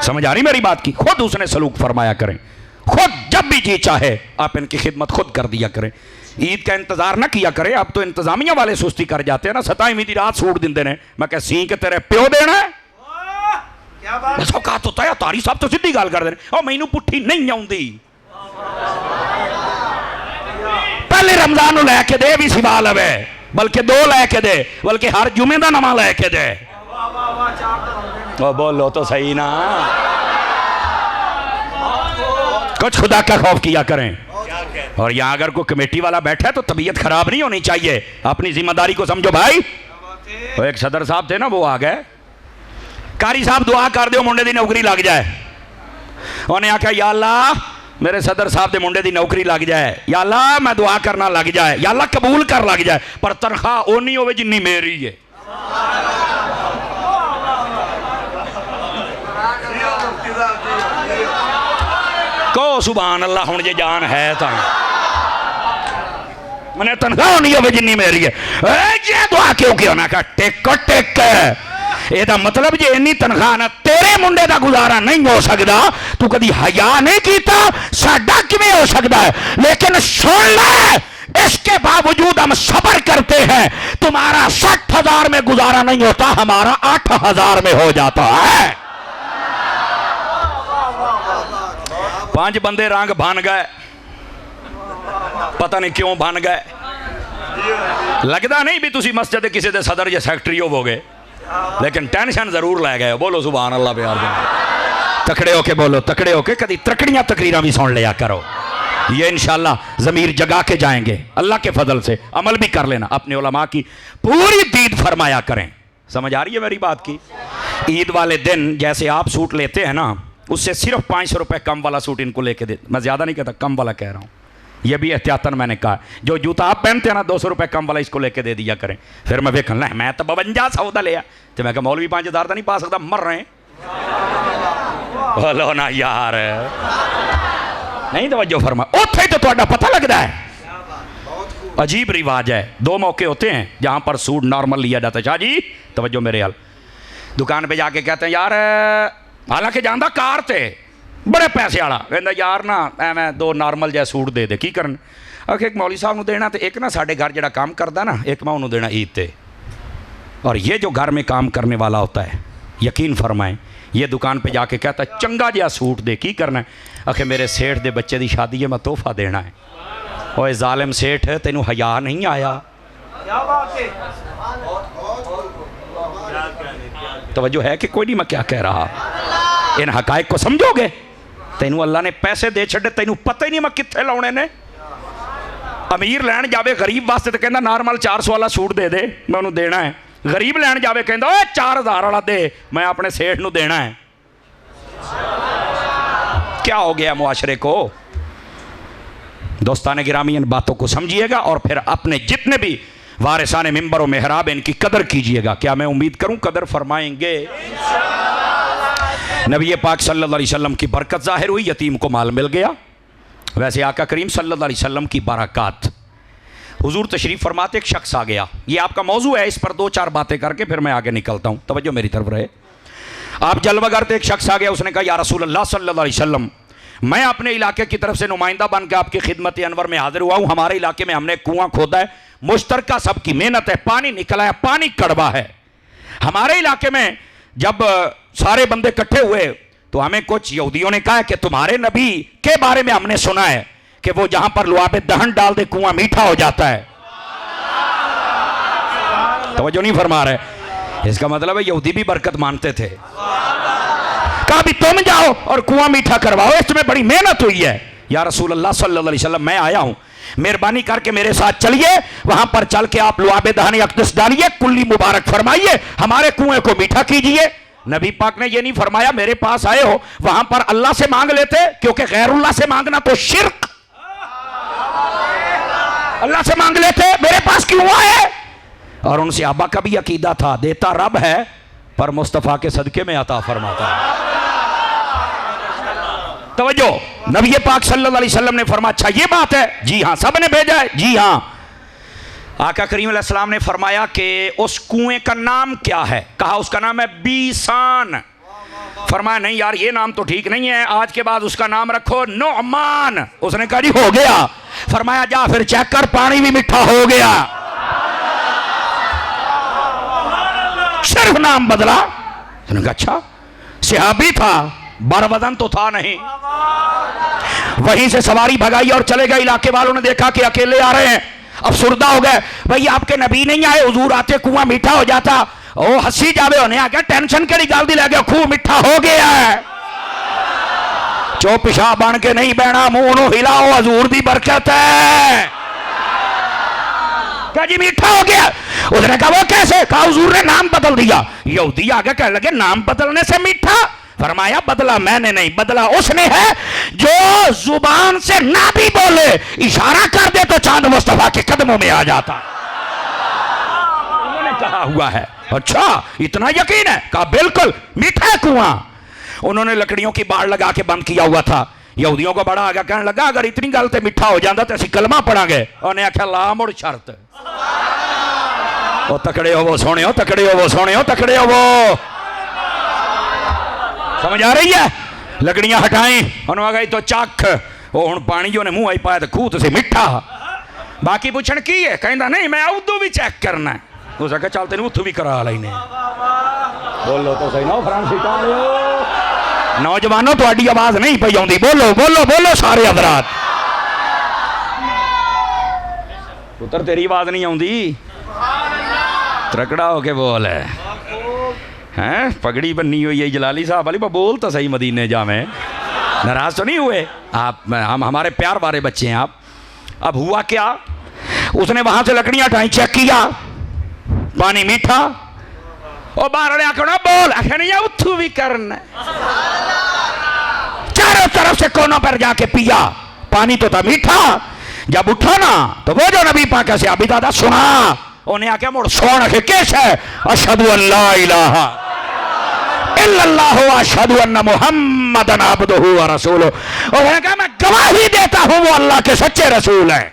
समझ आ रही मेरी बात की? खुद हुस्न सलूक फरमाया करें। खुद जब भी जी चाहे आप इनकी खिदमत खुद कर दिया करें। ईद का इंतजार ना किया करें। अब तो इंतजामिया वाले सुस्ती कर जाते हैं ना, 27वीं दी रात सूट दिंदे ने। मैं कह सी के तेरे प्यो देना है। बस औकात होता है तारी साहब तो सीधी गल कर देने, और मैनू पुट्ठी नहीं आउंदी। पहले रमजान लैके दे भी सिवा लवे, बल्कि 2 लैके दे, बल्कि हर जुमे का नवा लैके दे। बोलो तो सही ना, कुछ खुदा का खौफ किया करें। और यहाँ अगर कोई कमेटी वाला बैठा है तो तबीयत खराब नहीं होनी चाहिए, अपनी जिम्मेदारी को समझो भाई। तो एक सदर साहब थे ना, वो आ गए, कारी साहब दुआ कर दो मुंडे की नौकरी लग जाए। उन्हें आख्या या अल्लाह मेरे सदर साहब के मुंडे की नौकरी लग जाए, या अल्लाह मैं दुआ करना लग जाए, या अल्लाह कबूल कर लग जाए, पर तनख्वाह ओनी होवे जिन्नी मेरी है। कहो सुभान अल्लाह हुण जे जान है तो मैंने तनख्वाह नहीं हो जिन्नी मेरी है। जे दुआ क्यों क्यों ना कर टेक टेक, ਇਹਦਾ मतलब जे इन्नी तनख्वाह ना तेरे मुंडे का गुजारा नहीं हो सकता, तू कभी हया नहीं किया, साडा किवें हो सकता है। लेकिन सुन ले, इसके बावजूद हम सब्र करते हैं। तुम्हारा 60,000 में गुजारा नहीं होता, हमारा 8,000 में हो जाता है। 5 बंदे रंग बन गए, पता नहीं क्यों बन गए। लगता नहीं भी तुसी मस्जिद किसी के सदर या सैकटरी होवोगे, लेकिन टेंशन जरूर लै गए। बोलो सुभान अल्लाह प्यार दे, तकड़े होके बोलो, तकड़े होके कभी तकड़ियां तकरीरां भी सुन लिया करो। ये इंशाल्लाह ज़मीर जगा के जाएंगे अल्लाह के फजल से। अमल भी कर लेना, अपने उलमा की पूरी दीद फरमाया करें। समझ आ रही है मेरी बात की? ईद वाले दिन जैसे आप सूट लेते हैं ना, उससे सिर्फ 500 रुपये कम वाला सूट इनको लेके दे। मैं ज़्यादा नहीं कहता, कम वाला कह रहा हूँ, ये भी एहतियातन मैंने कहा। जो जूता आप पहनते हैं ना 200 रुपये कम वाला, इसको लेके दे दिया करें। फिर मैं वेखन लै मैं तो 5200 का लिया, तो मैं मौलवी 5000 का नहीं पा सकता, मर रहे हैं। बोलो ना यार, नहीं तवज्जो फरमा। उत्थे तो तुहाडा पता लगता है। अजीब रिवाज है, 2 मौके होते हैं जहाँ पर सूट नॉर्मल लिया जाता है। शाह जी तवज्जो मेरे हाल, दुकान पे जाके कहते हैं यार, हालांकि जाता कार ते बड़े पैसे वाला, कहता यार ना एवं 2 नॉर्मल जै सूट दे दे। की करन? आखे एक मौली साहब को देना, तो एक ना साढ़े घर जो काम करता ना, एक मैं उन्होंने देना ईद ते। और ये जो घर में काम करने वाला होता है, यकीन फरमाएं, ये दुकान पे जाके कहता चंगा जहा सूट दे। की करना है? आखे मेरे सेठ दे बच्चे की शादी है, मैं तोहफा देना है। ओए जालिम सेठ, तेनू हया नहीं आया? तवज्जो है कि कोई नहीं? मैं क्या कह रहा, इन हकायक को समझोगे? तेनू अल्लाह ने पैसे दे छड़े, तेनू पता ही नहीं मैं कित्थे लाने ने। अमीर लैन जावे गरीब वास्ते तो कहना नॉर्मल 400 वाला सूट दे दे, मैं उन्होंने देना है। गरीब लैन जावे कहता 4000 वाला दे, मैं अपने सेठ नू देना है। क्या हो गया मुआशरे को? दोस्तान गिरामी, इन बातों को समझिएगा और फिर अपने जितने भी वारिसाने मिंबर और मेहराब, इनकी कदर कीजिएगा। क्या मैं उम्मीद करूं कदर फरमाएंगे? नबी पाक सल्लल्लाहु अलैहि वसल्लम की बरकत ज़ाहिर हुई, यतीम को माल मिल गया। वैसे आका करीम सल्लल्लाहु अलैहि वसल्लम की बरकत, हुजूर तशरीफ़ फरमाते एक शख्स आ गया। ये आपका मौजू है, इस पर 2-4 बातें करके फिर मैं आगे निकलता हूँ। तवज्जो मेरी तरफ रहे। आप जलवा करते, एक शख्स आ गया, उसने कहा या रसूल अल्लाह सल्लल्लाहु अलैहि वसल्लम, मैं अपने इलाके की तरफ से नुमाइंदा बन के आपकी खिदमत अनवर में हाजिर हुआ हूँ। हमारे इलाके में हमने कुआं खोदा है, मुश्तरका सबकी मेहनत है, पानी निकला है, पानी कड़वा है। हमारे इलाके में जब सारे बंदे इकट्ठे हुए तो हमें कुछ यहूदियों ने कहा कि तुम्हारे नबी के बारे में हमने सुना है कि वो जहां पर लुआबे दहन डाल दे कुआं मीठा हो जाता है। तवज्जो नहीं फरमा रहे। इसका मतलब है यहूदी भी बरकत मानते थे। कहा भी तुम जाओ और कुआं मीठा करवाओ, इसमें बड़ी मेहनत हुई है। या रसूल अल्लाह सल्लल्लाहु अलैहि वसल्लम, मैं आया हूं, मेहरबानी करके मेरे साथ चलिए, वहां पर चल के आप लुआबे दहन अक़दस डालिए, कुल्ली मुबारक फरमाइए, हमारे कुएं को मीठा कीजिए। नबी पाक ने ये नहीं फरमाया मेरे पास आए हो वहां पर अल्लाह से मांग लेते, क्योंकि गैरुल्लाह से मांगना तो शिर्क। अल्लाह से मांग लेते, मेरे पास क्यों आए? और उनसे अब्बा का भी अकीदा था, देता रब है पर मुस्तफ़ा के सदके में अता फरमाता है। तवज्जो, नबी पाक सल्लल्लाहु अलैहि वसल्लम ने फरमाया अच्छा ये बात है, जी हाँ। सब ने भेजा है, जी हाँ। आका करीम अलैहिस्सलाम ने फरमाया कि उस कुएं का नाम क्या है? कहा उसका नाम है बीसान। फरमाया नहीं यार ये नाम तो ठीक नहीं है, आज के बाद उसका नाम रखो नुअमान। उसने कहा जी हो गया। फरमाया जा फिर चेक कर, पानी भी मीठा हो गया, सिर्फ नाम बदला। उसने कहा अच्छा, सहाबी था, बरवदन तो था नहीं। वहीं से सवारी भगाई और चले गए। इलाके वालों ने देखा कि अकेले आ रहे हैं, अफसुर्दा हो गए। भाई आपके नबी नहीं आए, हुजूर आते कुआं मीठा हो जाता। ओ हंसी जावे होने आ गया, टेंशन केड़ी गल दी लग गया, खूह मीठा हो गया है। चो पेशाब बन के नहीं बहना, मुंह नु हिलाओ, हजूर दी बरकत है। क्या जी मीठा हो गया? उसने कहा वो कैसे? कहा हुजूर ने नाम बदल दिया। यहूदी आगे कहने लगे नाम बदलने से मीठा? फरमाया बदला मैंने नहीं, बदला उसने है जो जुबान से ना भी बोले, इशारा कर दे तो चांद मुस्तफा के कदमों में आ जाता। उन्होंने कहा हुआ है। अच्छा इतना यकीन है? कहा बिल्कुल मीठा है कुआं। उन्होंने लकड़ियों की बाड़ लगा के बंद किया हुआ था। यहूदियों को बड़ा आगे कहने लगा अगर इतनी गल ते मीठा हो जाता तो असं कलमा पढ़ांगे। उन्हें आख्या ला मुड़ शर्त। ओ तकड़े हो वो सोने, तकड़े हो वो सोने, तकड़े हो वो। समझ आ रही है? लकड़ियां हटाई, उन्होंने गई तो चख वो हुण पानी जो ने मुंह आई पाया तो खूह से मीठा। बाकी पूछण की है? कहंदा नहीं मैं उदू भी चेक करना है। हो सके चल तेन उथू भी करा लेने। बोलो तो सही ना फ्रांसिस नौजवानों, थोड़ी आवाज नहीं पई आउंदी, बोलो बोलो बोलो सारे हजरात। पुत्र तेरी आवाज नहीं आउंदी, त्रकड़ा होके बोल है। पगड़ी बन्नी हुई है जलाली साहब वाली, बोल तो सही, मदीने जामे। नाराज तो नहीं हुए आप? हम हमारे प्यार वाले बच्चे हैं आप। अब हुआ क्या, उसने वहां से लकड़ियां उठाई, चेक किया, पानी मीठा। और बाहर आकर बोल आखिर नहीं उथू भी करना। चारों तरफ से कोनों पर जाके पिया, पानी तो था मीठा। जब उठा ना तो वो जो नबी पाक से अभी दादा सुना, उन्हें आके मुड़ सोन के केस है अशहदु अल्ला इलाहा इल्लल्लाहु व अशहदु अन्ना मुहम्मदन अब्दुहु व रसूलुहु। उन्होंने कहा मैं गवाही देता हूं वो अल्लाह के सच्चे रसूल हैं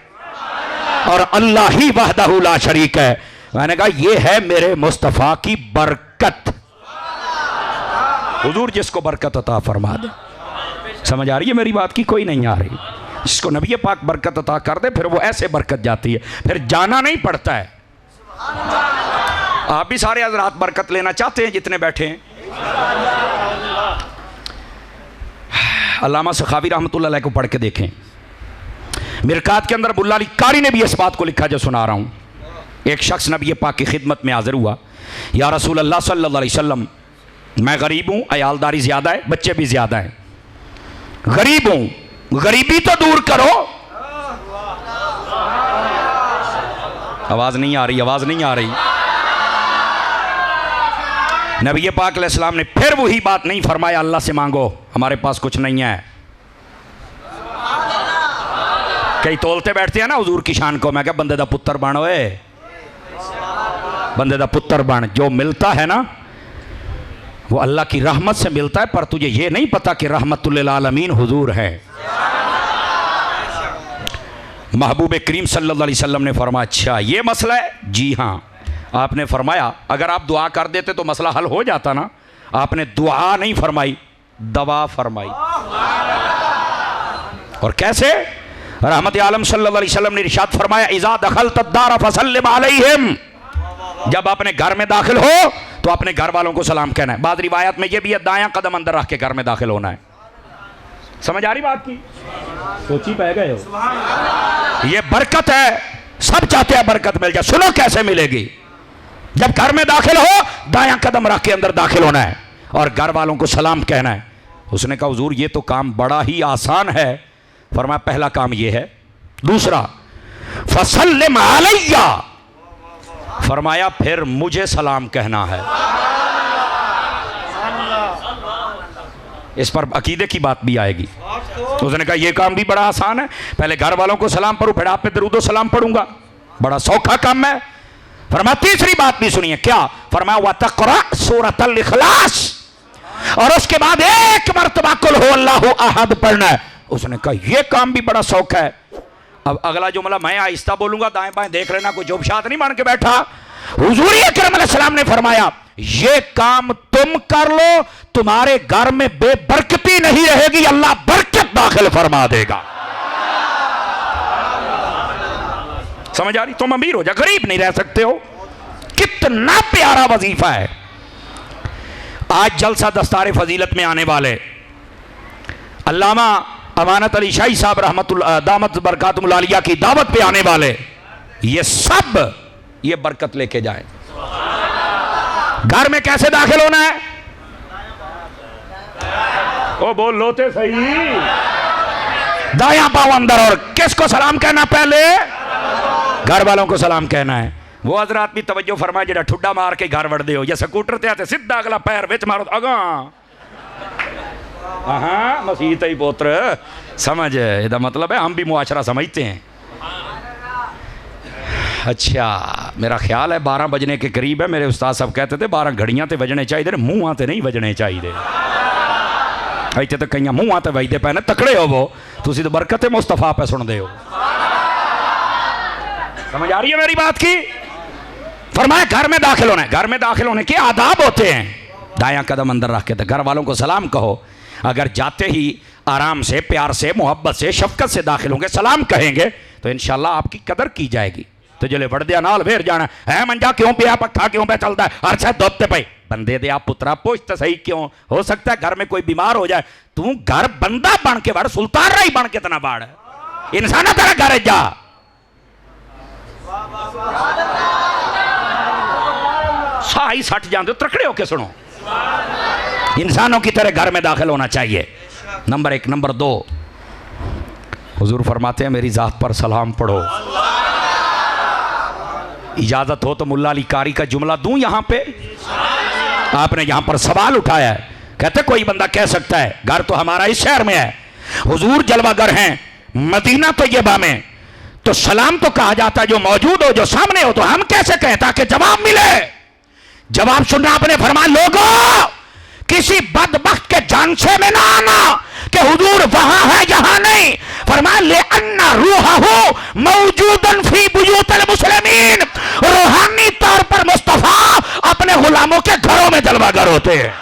और अल्लाह ही वहदहु ला शरीक है। मैंने कहा ये है मेरे मुस्तफ़ा की बरकत। हुजूर जिसको बरकत अता फरमा दे। समझ आ रही है मेरी बात की? कोई नहीं आ रही? जिसको नबी पाक बरकत अता कर दे फिर वो ऐसे बरकत जाती है, फिर जाना नहीं पड़ता है। आप भी सारे हज़रात बरकत लेना चाहते हैं जितने बैठे हैं। अल्लामा सखावी रहमतुल्लाह अलैह को पढ़ के देखें। मिरकात के अंदर मुल्ला अली कारी ने भी इस बात को लिखा जो सुना रहा हूं। एक शख्स नबी पाक की खिदमत में हाजिर हुआ, या रसूल अल्लाह सल्लल्लाहु अलैहि वसल्लम मैं गरीब हूं, अयालदारी ज्यादा है, बच्चे भी ज्यादा हैं, गरीब हूं, गरीबी तो दूर करो। आवाज नहीं आ रही, आवाज नहीं आ रही। नबी पाक अलैहिस्सलाम ने फिर वही बात नहीं फरमाया अल्लाह से मांगो, हमारे पास कुछ नहीं है। कई तोलते बैठते हैं ना हुजूर की शान को। मैं क्या बंदे दा पुत्र बन, ओए बंदे दा पुत्र बन। जो मिलता है ना वो अल्लाह की रहमत से मिलता है, पर तुझे ये नहीं पता कि रहमतुल लिल आलमीन हुजूर है। महबूब करीम सल्लल्लाहु अलैहि वसल्लम ने फरमाया अच्छा ये मसला है? जी हाँ। आपने फरमाया अगर आप दुआ कर देते तो मसला हल हो जाता ना। आपने दुआ नहीं फरमाई, दवा फरमाई। और कैसे? रहमत आलम सल्लल्लाहु अलैहि वसल्लम ने इरशाद फरमाया इज़ा दखलत दार फसल्लिम अलैहिम। जब अपने घर में दाखिल हो तो अपने घर वालों को सलाम कहना है। बाद रिवायत में यह भी है दायां कदम अंदर रख के घर में दाखिल होना है। समझ आ रही बात की? सोची पै गए हो? ये बरकत है, सब चाहते हैं बरकत मिल जाए। सुनो कैसे मिलेगी। जब घर में दाखिल हो दायां कदम रख के अंदर दाखिल होना है और घर वालों को सलाम कहना है। उसने कहा हुजूर ये तो काम बड़ा ही आसान है। फरमाया पहला काम ये है। दूसरा फसल्लिम अलैया, फरमाया फिर मुझे सलाम कहना है। इस पर अकीदे की बात भी आएगी। तो उसने कहा यह काम भी बड़ा आसान है, पहले घर वालों को सलाम पढ़ूं फिर आप पे दरूद सलाम पढ़ूंगा, बड़ा सौखा काम है। फरमाया तीसरी बात भी सुनिए। क्या? फरमाया वतक़रा सूरतल इखलास, और उसके बाद एक मरतबा कुल हो अल्लाहु अहद पढ़ना है। उसने कहा यह काम भी बड़ा शौक है। अब अगला जुमला मैं आहिस्ता बोलूंगा, दाएं बाएं देख लेना, कोई जोबशात नहीं मान के बैठा। हुजूर अकरम अलैहिस्सलाम ने फरमाया ये काम तुम कर लो, तुम्हारे घर में बेबरकती नहीं रहेगी, अल्लाह बरकत दाखिल फरमा देगा। समझ आ रही? तुम अमीर हो जा, गरीब नहीं रह सकते हो। कितना प्यारा वजीफा है। आज जलसा दस्तार फजीलत में आने वाले अल्लामा अमानत अली शाही साहब रहमतुल्लाह दामत बरकातुहुल आलिया की दावत पे आने वाले ये सब ये बरकत लेके जाएं। घर में कैसे दाखिल होना है? ओ बोल लोते सही, दायां पांव अंदर। और किसको सलाम कहना? पहले घर वालों को सलाम कहना है। वो हजरात भी तवज्जो फरमाए जेड़ा ठुड्डा मार के घर वड़दे हो, या स्कूटर ते आते सीधा अगला पैर विच मारो अगा। हाँ मसीह ही पुत्र समझ, इसका मतलब है हम भी मुआशरा समझते हैं। अच्छा मेरा ख्याल है 12 बजने के करीब है। मेरे उस्ताद साहब कहते थे 12 घड़ियां ते बजने चाहिए, मुंह ते नहीं बजने चाहिए। इतने तो कई मुंह ते बजते पे ने, तकड़े हो वो, तुसी तो बरकत मुस्तफा पे सुनते हो। समझ आ रही है मेरी बात की? फरमाया घर में दाखिल होना है। घर में दाखिल होने के आदाब होते हैं। दायां कदम अंदर रख के घर वालों को सलाम कहो। अगर जाते ही आराम से, प्यार से, मोहब्बत से, शफकत से दाखिल होंगे, सलाम कहेंगे तो इंशाल्लाह आपकी कदर की जाएगी। तो जले वड़दिया नाल फिर जाना है मंजा क्यों पिया, पट्ठा क्यों पे चलता है, अच्छा दोते पे बंदे दे आप पुत्रा पूछ तो सही क्यों। हो सकता है घर में कोई बीमार हो जाए, तू घर बंदा बन के बढ़, सुल्तान राही बन के तना बाढ़, इंसान तेरा घर जा। साही सट जाते हो, तकड़े होके सुनो। इंसानों की तरह घर में दाखिल होना चाहिए, नंबर 1। नंबर 2, हुजूर फरमाते हैं मेरी जात पर सलाम पढ़ो। इजाजत हो तो मुल्ला अली कारी का जुमला दूं यहां पे? आपने यहां पर सवाल उठाया है, कहते कोई बंदा कह सकता है घर तो हमारा इस शहर में है, हुजूर जलवागर हैं मदीना तैयबा में, तो सलाम तो कहा जाता है जो मौजूद हो, जो सामने हो, तो हम कैसे कहें ताकि जवाब मिले? जवाब सुनना आपने फरमाया लोगों किसी बदबख्त के जानसे में ना आना कि हुजूर वहां है यहां नहीं। फरमाया ले अन्ना रूहहू मौजूदन फी बुयूतिल मुस्लिमीन, रूहानी तौर पर मुस्तफा अपने गुलामों के घरों में जलवागर होते हैं।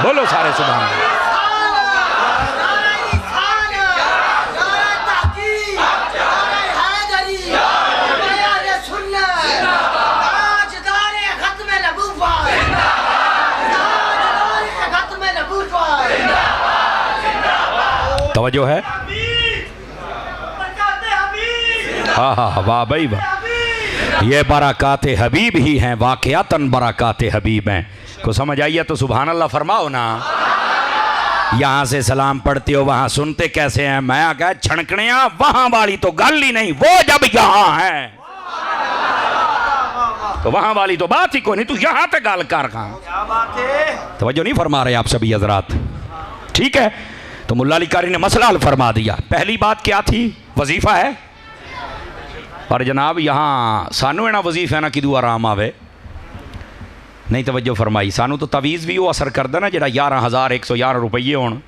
बोलो सारे सुभान अल्लाह। तवज्जो है? हाँ हाँ वाह भाई वाह, ये बरकाते हबीब ही हैं, वाक़यातन बरकाते हबीब हैं। को समझ आइए तो सुभान अल्लाह फरमाओ ना। यहाँ से सलाम पढ़ते हो वहाँ सुनते कैसे हैं? मैं क्या छणकणिया वहाँ वाली तो गल ही नहीं, वो जब यहाँ है तो वहाँ वाली तो बात ही कोई नहीं, तू यहाँ पे गल कर। कहाँ तवज्जो नहीं फरमा रहे आप सभी हजरात? ठीक है, तो मुल्ला अली कारी ने मसला हल फरमा दिया। पहली बात क्या थी? वजीफा है। पर जनाब यहाँ सानू इना वजीफा ना किदू आराम आवे नहीं। तवज्जो फरमाई, सानू तो तवीज़ भी वो असर करता ना जेड़ा 11,111 रुपये होन,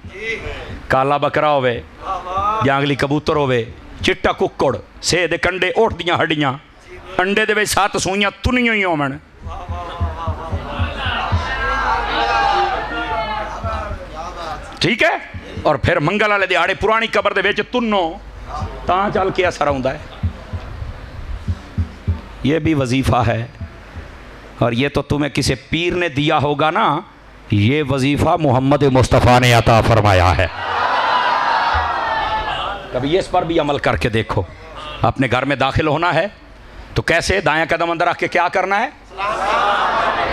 काला बकरा होवे, जांगली कबूतर होवे, चिट्टा कुक्कड़, सेह दे कंडे, ओठ दियां हड्डियां, अंडे दे विच 7 सूइयां तुनियां ही होवन। ठीक है, और फिर मंगल वाले दिहाड़े पुरानी कबर दे विच तुन्नो तां चल के असर आउंदा है। ये भी वजीफा है, और ये तो तुम्हें किसी पीर ने दिया होगा ना, ये वजीफा मोहम्मद मुस्तफ़ा ने अता फरमाया है। कभी इस पर भी अमल करके देखो। अपने घर में दाखिल होना है तो कैसे? दायां कदम अंदर रख के क्या करना है?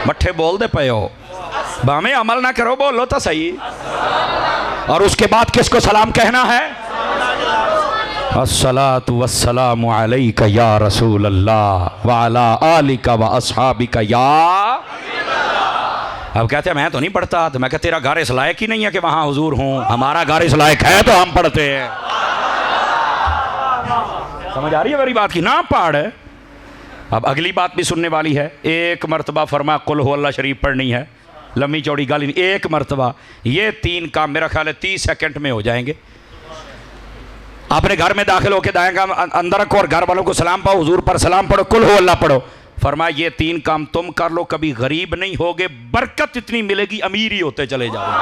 मट्ठे बोल दे पे हो, बामें अमल ना करो, बोलो तो सही। और उसके बाद किसको सलाम कहना है? अस्सलातु वस्सलामु अलैका या रसूल अल्लाह व अला आलिका व अस्हाबिका या। अब कहते हैं मैं तो नहीं पढ़ता, तो मैं कहता तेरा घर इस लायक ही नहीं है कि वहाँ हुजूर हूँ, हमारा घर इस लायक है तो हम पढ़ते हैं। समझ आ रही है मेरी बात की? ना पढ़ अब अगली बात भी सुनने वाली है। एक मरतबा फरमा कुल हु अल्लाह शरीफ पढ़नी है, लम्बी चौड़ी गाली नहीं, एक मरतबा। ये 3 काम मेरा ख्याल है 30 सेकंड में हो जाएंगे। अपने घर में दाखिल होकर दाएं काम अंदर रखो और घर वालों को सलाम पाओ, हुजूर पर सलाम पढ़ो, कुल हु अल्लाह पढ़ो। फरमाया ये 3 काम तुम कर लो, कभी गरीब नहीं होगे, बरकत इतनी मिलेगी अमीर ही होते चले जाओगे।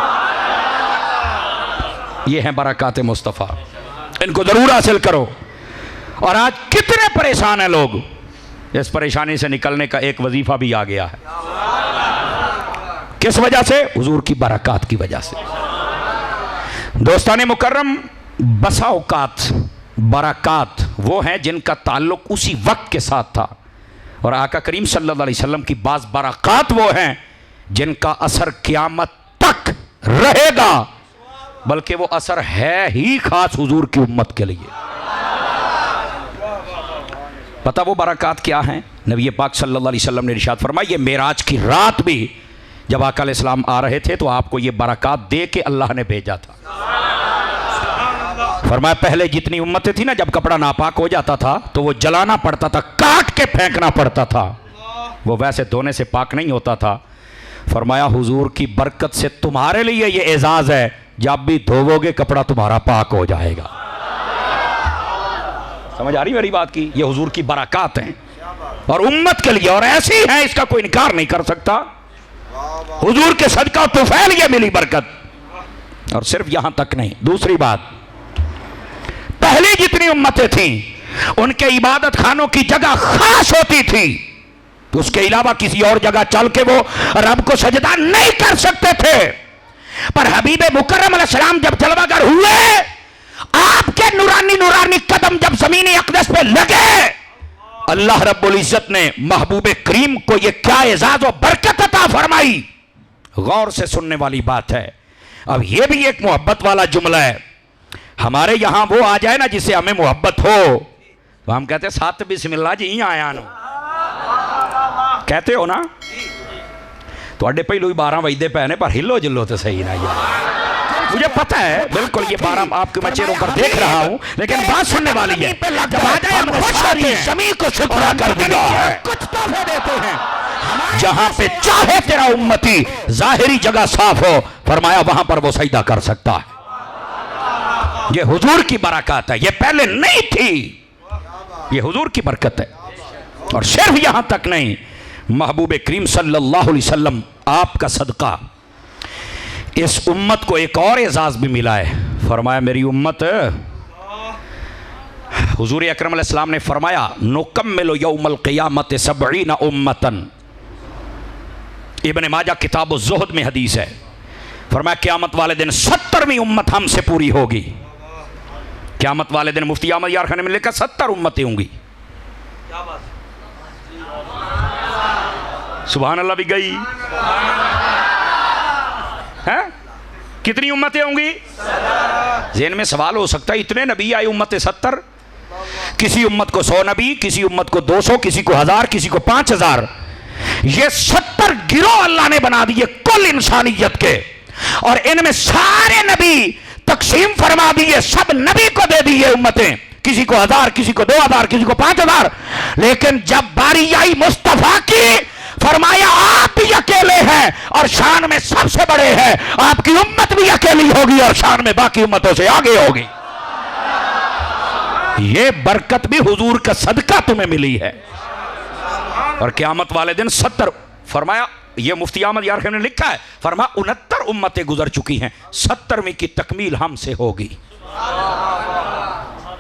ये हैं बरक़ात मुस्तफ़ा, इनको जरूर हासिल करो। और आज कितने परेशान हैं लोग, इस परेशानी से निकलने का एक वजीफा भी आ गया है। किस वजह से? हुजूर की बरक़ात की वजह से। दोस्ताने मुकर्रम, बसा औकात बरक़ात वो हैं जिनका ताल्लुक उसी वक्त के साथ था, और आका करीम सल्लल्लाहु अलैहि वसल्लम की बाज़ बरक़ात वो हैं जिनका असर क़यामत तक रहेगा, बल्कि वो असर है ही खास हुजूर की उम्मत के लिए। पता वो बरक़ात क्या हैं? नबी पाक सल्लल्लाहु अलैहि वसल्लम ने इरशाद फरमाया, ये मेराज की रात भी जब आका अलैहिस्सलाम आ रहे थे तो आपको ये बरक़ात दे के अल्लाह ने भेजा था। फरमाया पहले जितनी उम्मतें थी ना, जब कपड़ा नापाक हो जाता था तो वो जलाना पड़ता था, काट के फेंकना पड़ता था, वो वैसे धोने से पाक नहीं होता था। फरमाया हुजूर की बरकत से तुम्हारे लिए ये एजाज़ है, जब भी धोवोगे कपड़ा तुम्हारा पाक हो जाएगा। समझ आ रही मेरी बात की? ये हुजूर की बरक़ात हैं और उम्मत के लिए, और ऐसी हैं इसका कोई इनकार नहीं कर सकता। हुजूर के सदका तुफैल ये मिली बरकत। और सिर्फ यहां तक नहीं, दूसरी बात, पहले जितनी उम्मतें थीं उनके इबादत खानों की जगह खास होती थी, उसके अलावा किसी और जगह चल के वो रब को सजदा नहीं कर सकते थे। पर हबीब मुकर्रम अलैहिस्सलाम जब जलवागर हुए, आपके नूरानी नूरानी कदम जब ज़मीन अक़दस पे लगे, अल्लाह रब्बुल इज़्ज़त ने महबूब करीम को ये क्या एजाज़ और बरकत अता फरमाई। गौर से सुनने वाली बात है। अब ये भी एक मोहब्बत वाला जुमला है। हमारे यहां वो आ जाए ना जिससे हमें मोहब्बत हो, तो हम कहते साथ बिस्मिल्लाह जी आया नो, कहते हो ना? थोड़े पहलू ही 12 बजते पे ने, पर हिलो जिलो तो सही ना यार। मुझे पता है बिल्कुल, ये 12 आपके मैं चेहरों पर देख रहा हूं, लेकिन बात सुनने वाली है। जब आ जाए हम खुश होते हैं, ज़मीन को शुक्र कर दिया है, कुछ तोहफे देते हैं। जहां पे चाहे तेरा उम्मती जाहिरी जगह साफ हो, फरमाया वहां पर वो सजदा कर सकता है। ये हुजूर की बरकत है, ये पहले नहीं थी, ये हुजूर की बरकत है। और सिर्फ यहां तक नहीं, महबूब करीम सल्लल्लाहु अलैहि वसल्लम आपका सदका इस उम्मत को एक और एजाज़ भी मिला है। फरमाया मेरी उम्मत, हुजूर अकरम अलैहिस्सलाम ने फरमाया नुकम्मिलु यौमल क़ियामत 70 उम्मतन। इब्न माजा किताब ज़ुहद में हदीस है। फरमाया क़यामत वाले दिन 70वीं उम्मत हमसे पूरी होगी। क़यामत वाले दिन मुफ्ती अहमद यार खान ने लिखा 70 उम्मतें होंगी। सुभान अल्लाह भी गई है। कितनी उम्मतें होंगी? ज़हन में सवाल हो सकता है, इतने नबी आए, उम्मतें 70। किसी उम्मत को 100 नबी, किसी उम्मत को 200, किसी को 1000, किसी को 5000। ये 70 गिरोह अल्लाह ने बना दिए कुल इंसानियत के, और इनमें सारे नबी तकसीम फरमा दिए, सब नबी को दे दिए उम्मतें, किसी को 1000, किसी को 2000, किसी को 5000। लेकिन जब बारी आई मुस्तफा की, फरमाया आप भी अकेले हैं और शान में सबसे बड़े हैं, आपकी उम्मत भी अकेली होगी और शान में बाकी उम्मतों से आगे होगी। ये बरकत भी हुजूर का सदका तुम्हें मिली है। और क़यामत वाले दिन 70, फरमाया ये मुफ्ती अहमद यार ने लिखा है, फरमाया 69 उम्मतें गुजर चुकी हैं, 70वीं की तकमील हमसे होगी।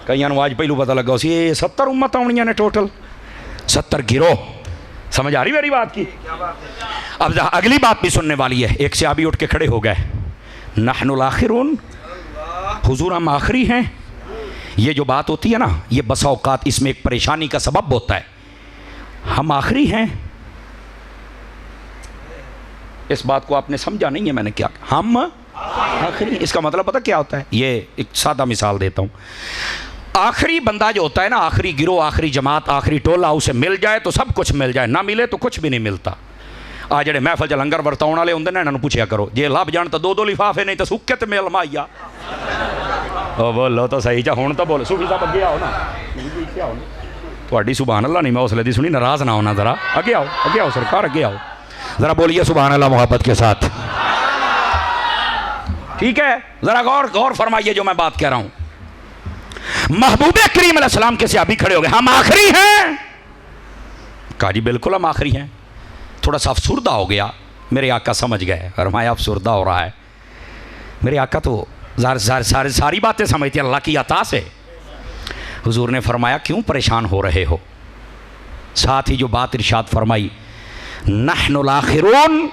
कई आज पहलू पता लगा उसी 70 उम्मत आनी ने टोटल, 70 गिरोह। समझ आ रही मेरी बात की? अब अगली बात भी सुनने वाली है। एक सहाबी उठ के खड़े हो गए, नहनुल आखिरून, हुजूर हम आखिरी हैं। ये जो बात होती है ना, ये बसा औकात इसमें एक परेशानी का सबब होता है। हम आखिरी हैं, इस बात को आपने समझा नहीं है मैंने क्या? हम आखिरी, इसका मतलब पता क्या होता है? ये एक सादा मिसाल देता हूं। आखिरी बंदा जो होता है ना, आखिरी गिरोह, आखिरी जमात, आखिरी टोला, उसे मिल जाए तो सब कुछ मिल जाए, ना मिले तो कुछ भी नहीं मिलता। आ जेडे महफल च लंगर वरताउण वाले होंदे ने, इन्हां नूं पुछया करो, जे लभ जाण तो 2-2 लिफाफे, नहीं तो सुक्के ते मेल माइया। ओ बोलो तो सही, जा हुण तो बोलो, सूफी साहब अगे आओ ना, आओ ना। थोड़ी सुभान अल्लाह नहीं मैं हौसले दी सुनी, नाराज ना होना, ज़रा आगे आओ सरकार, आगे आओ ज़रा, बोलिए सुभान अल्लाह मोहब्बत के साथ। ठीक है, ज़रा गौर फरमाइए जो मैं बात कह रहा हूं। महबूब करीम अलैहिस्सलाम के सहाबी खड़े हो गए, हम आखिरी हैं। कहा जी बिल्कुल हम आखिरी हैं। थोड़ा सा अफसुर्दा हो गया, मेरे आका समझ गए, फरमाया अफसुर्दा हो रहा है। मेरे आका तो सारी बातें समझते अल्लाह की अता से। हुजूर ने फरमाया क्यों परेशान हो रहे हो? साथ ही जो बात इरशाद फरमाई, नहनुल आखिरून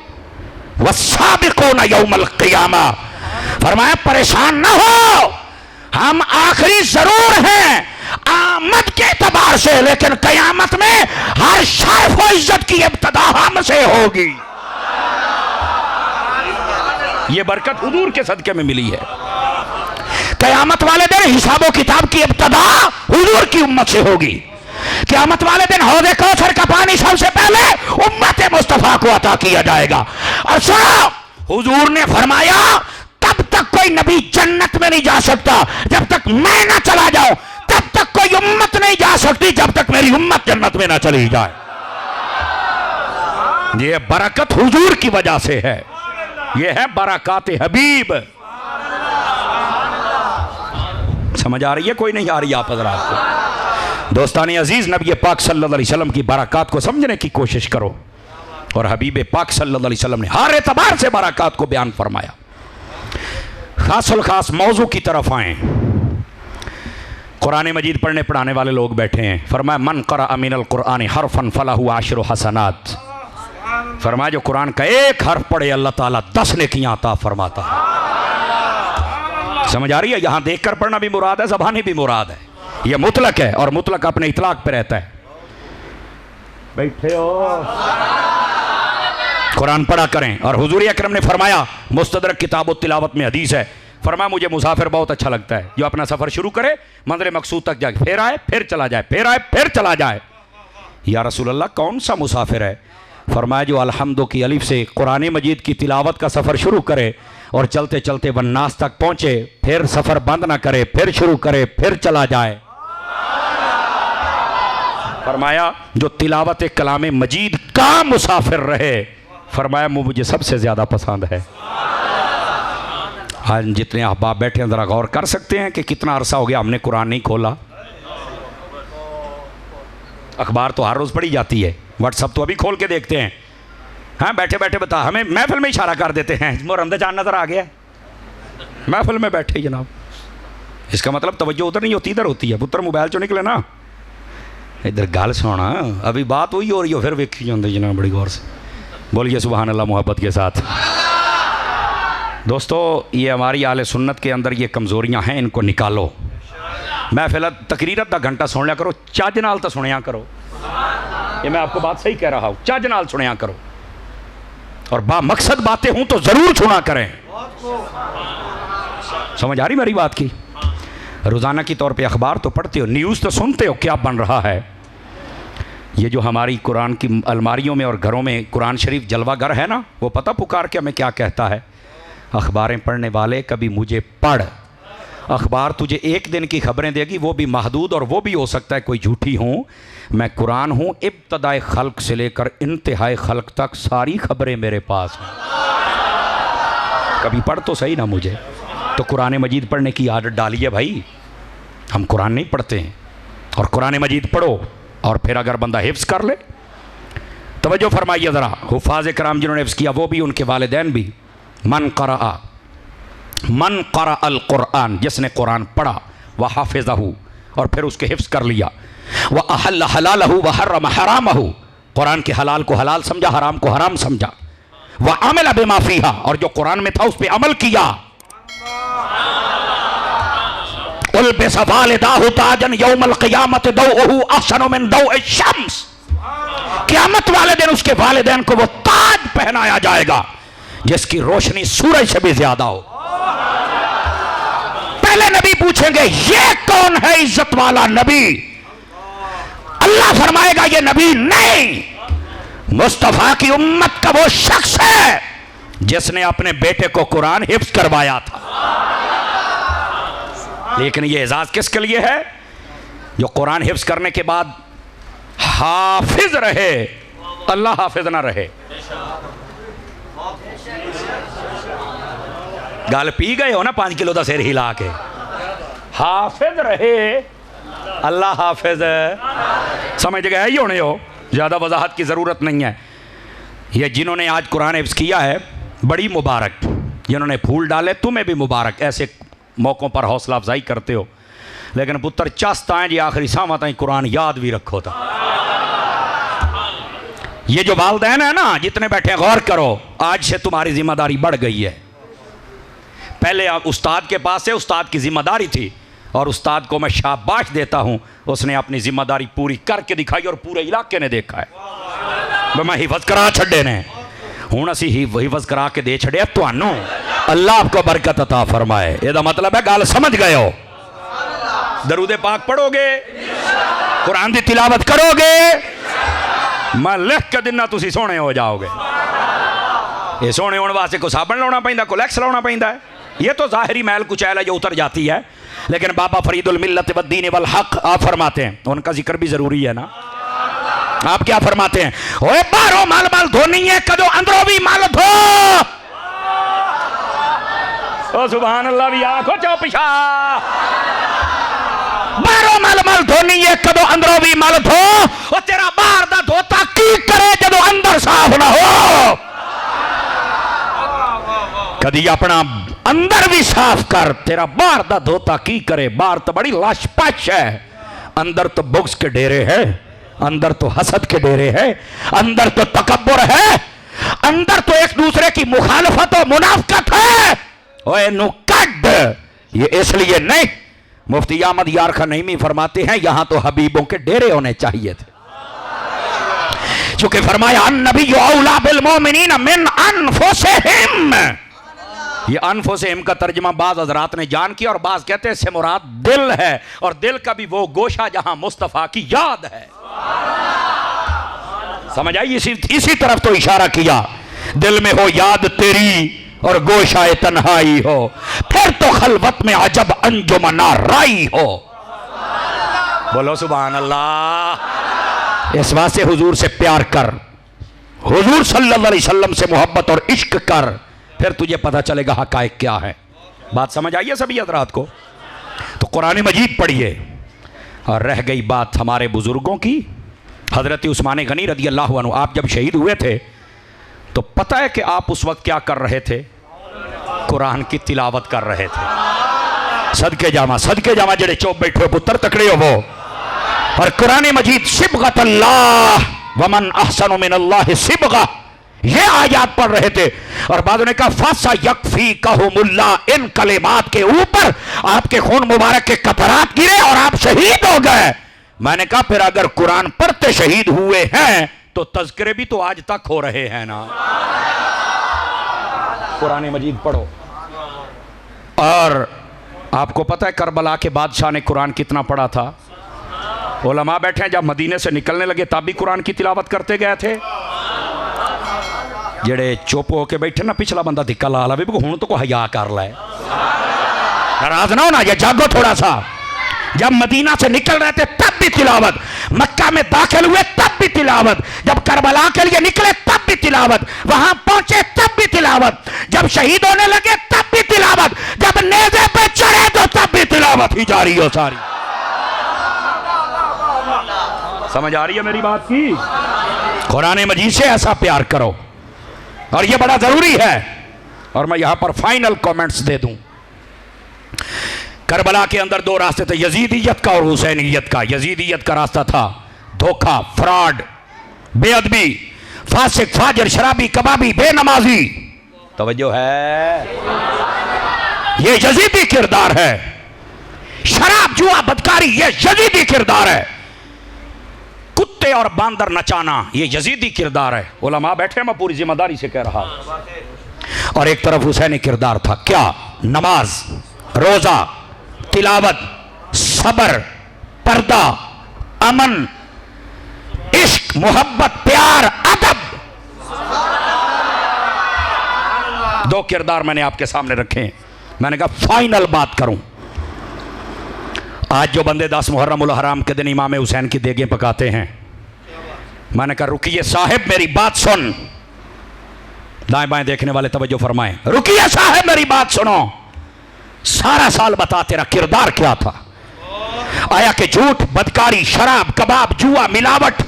वस्साबिकून यौमल क़ियामा, फरमाया परेशान ना हो, हम आखिरी जरूर हैं आमद के एतबार से, लेकिन कयामत में हर शर्फ व इज्जत की इब्तदा हमसे होगी। ये बरकत हुजूर के सदके में मिली है। कयामत वाले दिन हिसाबो किताब की इब्तदा हुजूर की उम्मत से होगी। कयामत वाले दिन हौज़े कौसर का पानी सबसे पहले उम्मत मुस्तफा को अता किया जाएगा। और सुनो, हुजूर ने फरमाया तब तक कोई नबी जन्नत में नहीं जा सकता जब तक मैं ना चला जाऊं, तब तक कोई उम्मत नहीं जा सकती जब तक मेरी उम्मत जन्नत में ना चली जाए। ये बरकत हुजूर की वजह से है, ये है बरकत हबीब। समझ आ रही है? कोई नहीं आ रही आप हज़रात को? दोस्तानी अजीज, नबी पाक सल्लल्लाहु अलैहि वसल्लम की बरकत को समझने की कोशिश करो। और हबीब पाक सल्लल्लाहु अलैहि वसल्लम ने हर एतबार से बरकत को बयान फरमाया। खासुल खास मौजू की तरफ आए। कुरान मजीद पढ़ने पढ़ाने वाले लोग बैठे हैं। फरमाया मन क़रा मिनल कुरान हरफन फलहु आशरु हसनात, फरमाया जो कुरान का एक हर्फ पढ़े अल्लाह ताला 10 नेकियां अता फरमाता है। समझ आ रही है? यहां देखकर पढ़ना भी मुराद है, ज़बानी भी मुराद है। यह मुतलक है और मुतलक अपने इतलाक पे रहता है। बैठे हो, कुरान पढ़ा करें। और हुजूर अकरम ने फरमाया, मुस्तदरक किताब तिलावत में हदीस है, फरमाया मुझे मुसाफिर बहुत अच्छा लगता है जो अपना सफ़र शुरू करे, मंज़िल मकसूद तक जाए, फिर आए फिर चला जाए, फिर आए फिर चला जाए। या रसूल अल्लाह कौन सा मुसाफिर है? फरमाया जो अलहम्दो की अलिफ से कुरान मजीद की तिलावत का सफ़र शुरू करे और चलते चलते वन्नास तक पहुँचे, फिर सफ़र बंद ना करे, फिर शुरू करे, फिर चला जाए। फरमाया जो तिलावत कलाम मजीद का मुसाफिर रहे, फरमाया मुझे सबसे ज़्यादा पसंद है। आज जितने अहबाब बैठे हैं ज़रा गौर कर सकते हैं कि कितना अरसा हो गया हमने कुरान नहीं खोला। अखबार तो हर रोज़ पढ़ी जाती है, व्हाट्सअप तो अभी खोल के देखते हैं। हाँ बैठे बैठे बता, हमें महफिल में इशारा कर देते हैं, मोहर्रम चांद नज़र आ गया, महफिल में बैठे जनाब। इसका मतलब तवज्जो उधर नहीं होती, इधर होती है। पुत्र मोबाइल चो निकले ना, इधर गल सुना, अभी बात वही हो रही हो, फिर वेखी जाते जनाब बड़ी गौर से। बोलिए सुभान अल्लाह मोहब्बत के साथ। दोस्तों ये हमारी आले सुन्नत के अंदर ये कमज़ोरियाँ हैं, इनको निकालो। महफिल तकरीर अद्धा घंटा सुन लिया करो, चज नाल तो सुनिया करो। ये मैं आपको बात सही कह रहा हूँ, चज नाल सुनिया करो और बामकसद बातें हूँ तो ज़रूर सुना करें। समझ आ रही मेरी बात की? रोज़ाना की तौर पे अखबार तो पढ़ते हो, न्यूज़ तो सुनते हो, क्या बन रहा है। ये जो हमारी कुरान की अलमारियों में और घरों में कुरान शरीफ जलवागर है ना, वो पता पुकार के हमें क्या कहता है? अखबारें पढ़ने वाले कभी मुझे पढ़। अखबार तुझे एक दिन की खबरें देगी, वो भी महदूद, और वो भी हो सकता है कोई झूठी हूँ। मैं कुरान हूँ, इब्तदाए खल्क से लेकर इंतहाए खल्क तक सारी खबरें मेरे पास हैं। कभी पढ़ तो सही ना मुझे। तो कुरान मजीद पढ़ने की आदत डालिए भाई। हम कुरान नहीं पढ़ते हैं, और कुरान मजीद पढ़ो और फिर अगर बंदा हिफ्ज़ कर ले। तवज्जो फरमाइए ज़रा, हुफ़ाज़ कराम जिन्होंने हिफ्ज़ किया वो भी, उनके वालिदैन भी। मन क़रा अल कुरान, जिसने कुरान पढ़ा, वह हाफ़िज़हू, और फिर उसके हिफ्ज़ कर लिया। वह अहल्ल हलालहू व हर्रम हरामहू, कुरान के हलाल को हलाल समझा, हराम को हराम समझा। वह अमल बिमा फ़ीहा, और जो कुरान में था उस पर अमल किया। उल्बिसा वालिदाहु ताजन यौमल क़ियामत दौअहु अहसनु मिन दौइ शम्स, क़यामत वाले दिन उसके वालिदैन को वो ताज पहनाया जाएगा जिसकी रोशनी सूरज से भी ज्यादा हो। पहले नबी पूछेंगे ये कौन है इज्जत वाला नबी? अल्लाह फरमाएगा ये नबी नहीं, मुस्तफा की उम्मत का वो शख्स है जिसने अपने बेटे को कुरान हिफ्ज़ करवाया था। लेकिन ये एजाज़ किसके लिए है? जो कुरान हिफ्ज़ करने के बाद हाफिज रहे, अल्लाह हाफिज ना रहे। गल पी गए हो ना 5 किलो का सिर हिला के। हाफिज रहे, अल्लाह हाफिज। समझ गए ही होने हो, ज़्यादा वजाहत की ज़रूरत नहीं है। ये जिन्होंने आज कुरान हिफ्ज़ किया है बड़ी मुबारक, जिन्होंने फूल डाले तुम्हें भी मुबारक। ऐसे मौक़ों पर हौसला अफजाई करते हो। लेकिन पुत्र चस्त आए जी आखिरी सामा ताई कुरान याद भी रखो। था ये जो वालदैन है ना, जितने बैठे गौर करो, आज से तुम्हारी जिम्मेदारी बढ़ गई है। पहले आप उस्ताद के पास से उस्ताद की जिम्मेदारी थी, और उस्ताद को मैं शाबाश देता हूँ, उसने अपनी जिम्मेदारी पूरी करके दिखाई और पूरे इलाके ने देखा है। मैं हिफज करा छड़े ने, हूँ असी हिफज करा के दे छड़े तुहानू। अल्लाह आपको बरकत अता फरमाए। यदा मतलब है गल समझ गए हो। दरूदे पाक पढ़ोगे, कुरान की तिलावत करोगे, मैं लिख के दिना तुसी सोने हो जाओगे। ये सोने होने वास्ते को साबन लाना पैंदा, को लैक्स लाना पैंदा है। ये तो ज़ाहिरी मैल कुचैल है जो उतर जाती है। लेकिन बाबा फरीदुल मिल्लत वद्दीन वल हक आप फरमाते हैं, उनका जिक्र भी जरूरी है ना। आप क्या फरमाते हैं? ओए बाहरों माल माल धोनी है, कदो अंदरों भी माल धो। ओ सुभान अल्लाह भी आखो चौपिशा। बाहरों माल माल धोनी है, कदो अंदरों भी माल धो। और तेरा बाहर दा धोता की करे जदों अंदर साफ ना हो। कदी अपना अंदर भी साफ कर, तेरा बाहर दा धोता की करे। बाहर तो बड़ी लाशपाश है, अंदर तो बुग्स के डेरे है, अंदर तो हसद के डेरे है, अंदर तो तकब्बुर है, अंदर तो एक दूसरे की मुखालफत और मुनाफकत है। ओए नु कड, ये इसलिए नहीं, मुफ्ती अहमद यार खान नईमी फरमाते हैं यहां तो हबीबों के डेरे होने चाहिए थे। चूंकि फरमाया अन्नबी औला बिल मोमिनीन मिन अनफुसिहिम। ये अनफुसिहिम का तर्जमा बाज हजरात ने जान किया, और बाज कहते हैं इससे मुराद दिल है, और दिल का भी वो गोशा जहां मुस्तफा की याद है। समझ आई? इसी तरफ तो इशारा किया। दिल में हो याद तेरी और गोशाए तन्हाई हो, फिर तो खलवत में अजब अंजुमना राई हो। बोलो सुभान अल्लाह। इस वास्ते हुजूर से प्यार कर, हुजूर सल्लल्लाहु अलैहि वसल्लम से मोहब्बत और इश्क कर, फिर तुझे पता चलेगा हकायक क्या है। बात समझ आई है सभी हजरात को? तो कुरान मजीद पढ़िए। और रह गई बात हमारे बुजुर्गों की, हजरत उस्मान गनी रदी अल्लाह अन्हु, आप जब शहीद हुए थे तो पता है कि आप उस वक्त क्या कर रहे थे? कुरान की तिलावत कर रहे थे। सदके जामा जेड़े चौप बैठे पुत्र तकड़े हो वो। और कुरान मजीद सिबगत अल्लाह वमन अहसनु मिनल्लाहि सिबगा, ये आयात पढ़ रहे थे। और बाद ने कहा फासा यकफी कहमुल्ला, इन कलेमात के ऊपर आपके खून मुबारक के कतरात गिरे और आप शहीद हो गए। मैंने कहा फिर अगर कुरान पढ़ते शहीद हुए हैं तो तज़किरे भी तो आज तक हो रहे हैं ना। कुरान मजीद पढ़ो। और आपको पता है करबला के बादशाह ने कुरान कितना पढ़ा था? उलमा बैठे हैं, जब मदीने से निकलने लगे तब भी कुरान की तिलावत करते गए थे। जेड़े चुप होके बैठे ना, पिछला बंदा धिक्का ला ला भी हूं तो को हया कर ले, नाराज ना होना, ये जागो थोड़ा सा। जब मदीना से निकल रहे थे तब भी तिलावत, मक्का में दाखिल हुए तब भी तिलावत, जब करबला के लिए निकले तब भी तिलावत, वहां पहुंचे तब भी तिलावत, जब शहीद होने लगे तब भी तिलावत, जब नेज़े पे चढ़े तो तब भी तिलावत ही जारी हो सारी। समझ आ रही है मेरी बात की? कुरान मजीद से ऐसा प्यार करो, और यह बड़ा जरूरी है। और मैं यहां पर फाइनल कमेंट्स दे दूं। करबला के अंदर दो रास्ते थे, यजीदियत का और हुसैनियत का। यजीदियत का रास्ता था धोखा, फ्रॉड, बेअदबी, फासिक, फाजिर, शराबी, कबाबी, बेनमाजी। तवज्जो है, ये यजीदी किरदार है। शराब, जुआ, बदकारी, ये यजीदी किरदार है। कुत्ते और बांदर नचाना, ये यजीदी किरदार है। उलमा बैठे, मैं पूरी जिम्मेदारी से कह रहा। और एक तरफ हुसैनी किरदार था, क्या? नमाज, रोजा, तिलावत, सबर, पर्दा, अमन, इश्क, मोहब्बत, प्यार, अदब। दो किरदार मैंने आपके सामने रखे। मैंने कहा फाइनल बात करूं। आज जो बंदे 10 मुहर्रम उल हराम के दिन इमाम हुसैन की देगें पकाते हैं, मैंने कहा रुकिए साहब मेरी बात सुन। दाएं बाएं देखने वाले तवज्जो फरमाएं। रुकिए साहब मेरी बात सुनो। सारा साल बता तेरा किरदार क्या था। आया कि झूठ, बदकारी, शराब, कबाब, जुआ, मिलावट,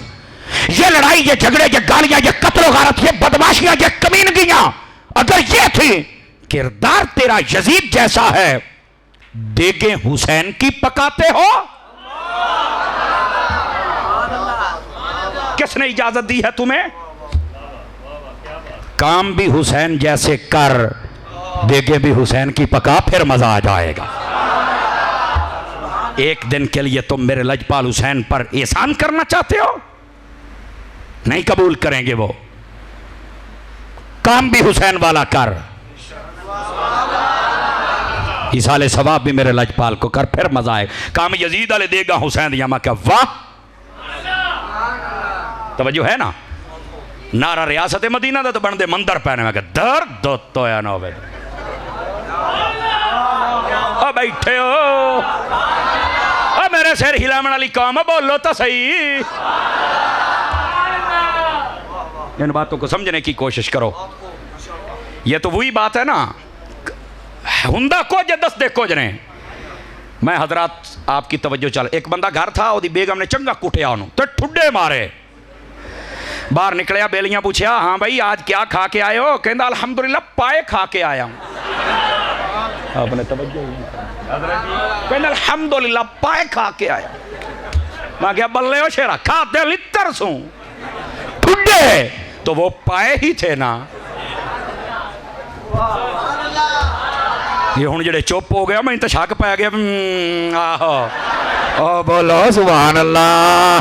ये लड़ाई, ये झगड़े, ये गालियां, ये कत्ल गारत, ये बदमाशियां, ये कमीनगियां अगर ये थी, किरदार तेरा यजीद जैसा है, देगे हुसैन की पकाते हो। किसने इजाजत दी है तुम्हें? काम भी हुसैन जैसे कर, देगे भी हुसैन की पका, फिर मजा आ जाएगा। एक दिन के लिए तुम मेरे लजपाल हुसैन पर एहसान करना चाहते हो? नहीं कबूल करेंगे वो। काम भी हुसैन वाला कर, इसाले सवाब भी मेरे लजपाल को कर, फिर मजा आए। काम यजीद वाले देगा हुसैन यमा क्या, वाह तवज्जो है ना। नारा रियासत मदीना तो बनते मंदिर पैने में दर दो तो या ना हो बैठे हो मेरे सिर हिलाने वाली कौम, बोलो तो सही। इन बातों को समझने की कोशिश करो। ये तो वही बात है ना, हुंदा को जे दस देखो जने। मैं हजरात आपकी तवज्जो चल, एक बंदा घर था, ओदी बेगम ने चंगा कुटिया उन्होंने तो ठुड्डे मारे। बाहर निकलिया, बेलियां पूछया हाँ भाई आज क्या खा के आए हो? कहंदा अल्हम्दुलिल्लाह पाए खा के आया हूं। आपने तवज्जो कहंदा अल्हम्दुलिल्लाह पाए खा के आया। मैं क्या बल्ले हो शेरा, खाते लितर सू ठुड्डे तो वो पाए ही थे ना। ये हुण जेड़े चुप हो गया, मैं तो शक पै गया। आहो ओ बोलो सुभान अल्लाह।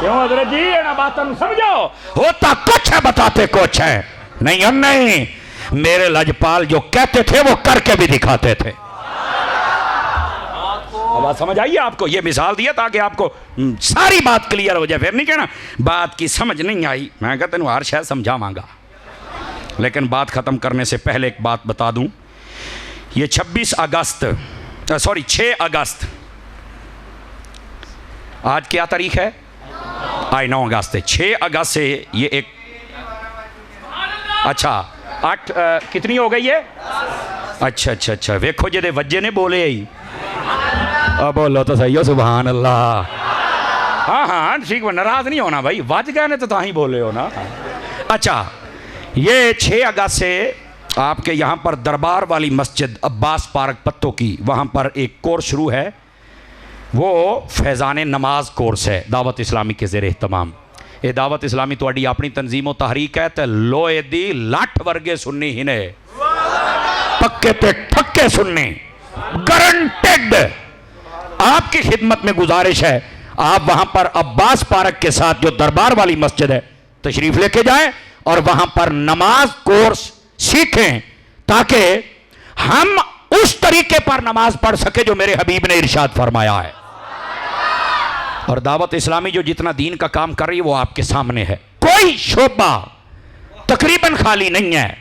क्यों हजरत जी ना बातों समझो, होता कुछ है बताते कुछ है। नहीं और नहीं, मेरे लजपाल जो कहते थे वो करके भी दिखाते थे। बात समझ आइए आपको? ये मिसाल दिया ताकि आपको सारी बात क्लियर हो जाए। फिर नहीं कहना बात की समझ नहीं आई। मैं कहता हूँ हर शायद समझावांगा, लेकिन बात ख़त्म करने से पहले एक बात बता दूं। ये 6 अगस्त, आज क्या तारीख है? आज 9 अगस्त है। 6 अगस्त से ये एक, अच्छा 8 कितनी हो गई है? अच्छा वेखो जे वज्जे ने बोले ही। अब बोलो तो सही हो सुभान अल्लाह। हाँ ठीक, नाराज नहीं होना भाई, वज गए ने तो ही बोले हो ना। अच्छा ये 6 अगस्त से आपके यहाँ पर दरबार वाली मस्जिद अब्बास पार्क पत्तों की, वहाँ पर एक कोर्स शुरू है। वो फैज़ान नमाज कोर्स है दावत इस्लामी के ज़ेरे एहतमाम। ये दावत इस्लामी थोड़ी अपनी तंजीम तहरीक है, तो लोहे दी लठ वर्गे सुननी ही ने, पक्के ते ठक्के सुनने गारंटेड। आपकी खिदमत में गुजारिश है, आप वहाँ पर अब्बास पार्क के साथ जो दरबार वाली मस्जिद है तशरीफ लेके जाएं और वहाँ पर नमाज कोर्स सीखें, ताकि हम उस तरीके पर नमाज पढ़ सके जो मेरे हबीब ने इरशाद फरमाया है। और दावत इस्लामी जो जितना दीन का काम कर रही है वो आपके सामने है। कोई शोबा तकरीबन खाली नहीं है,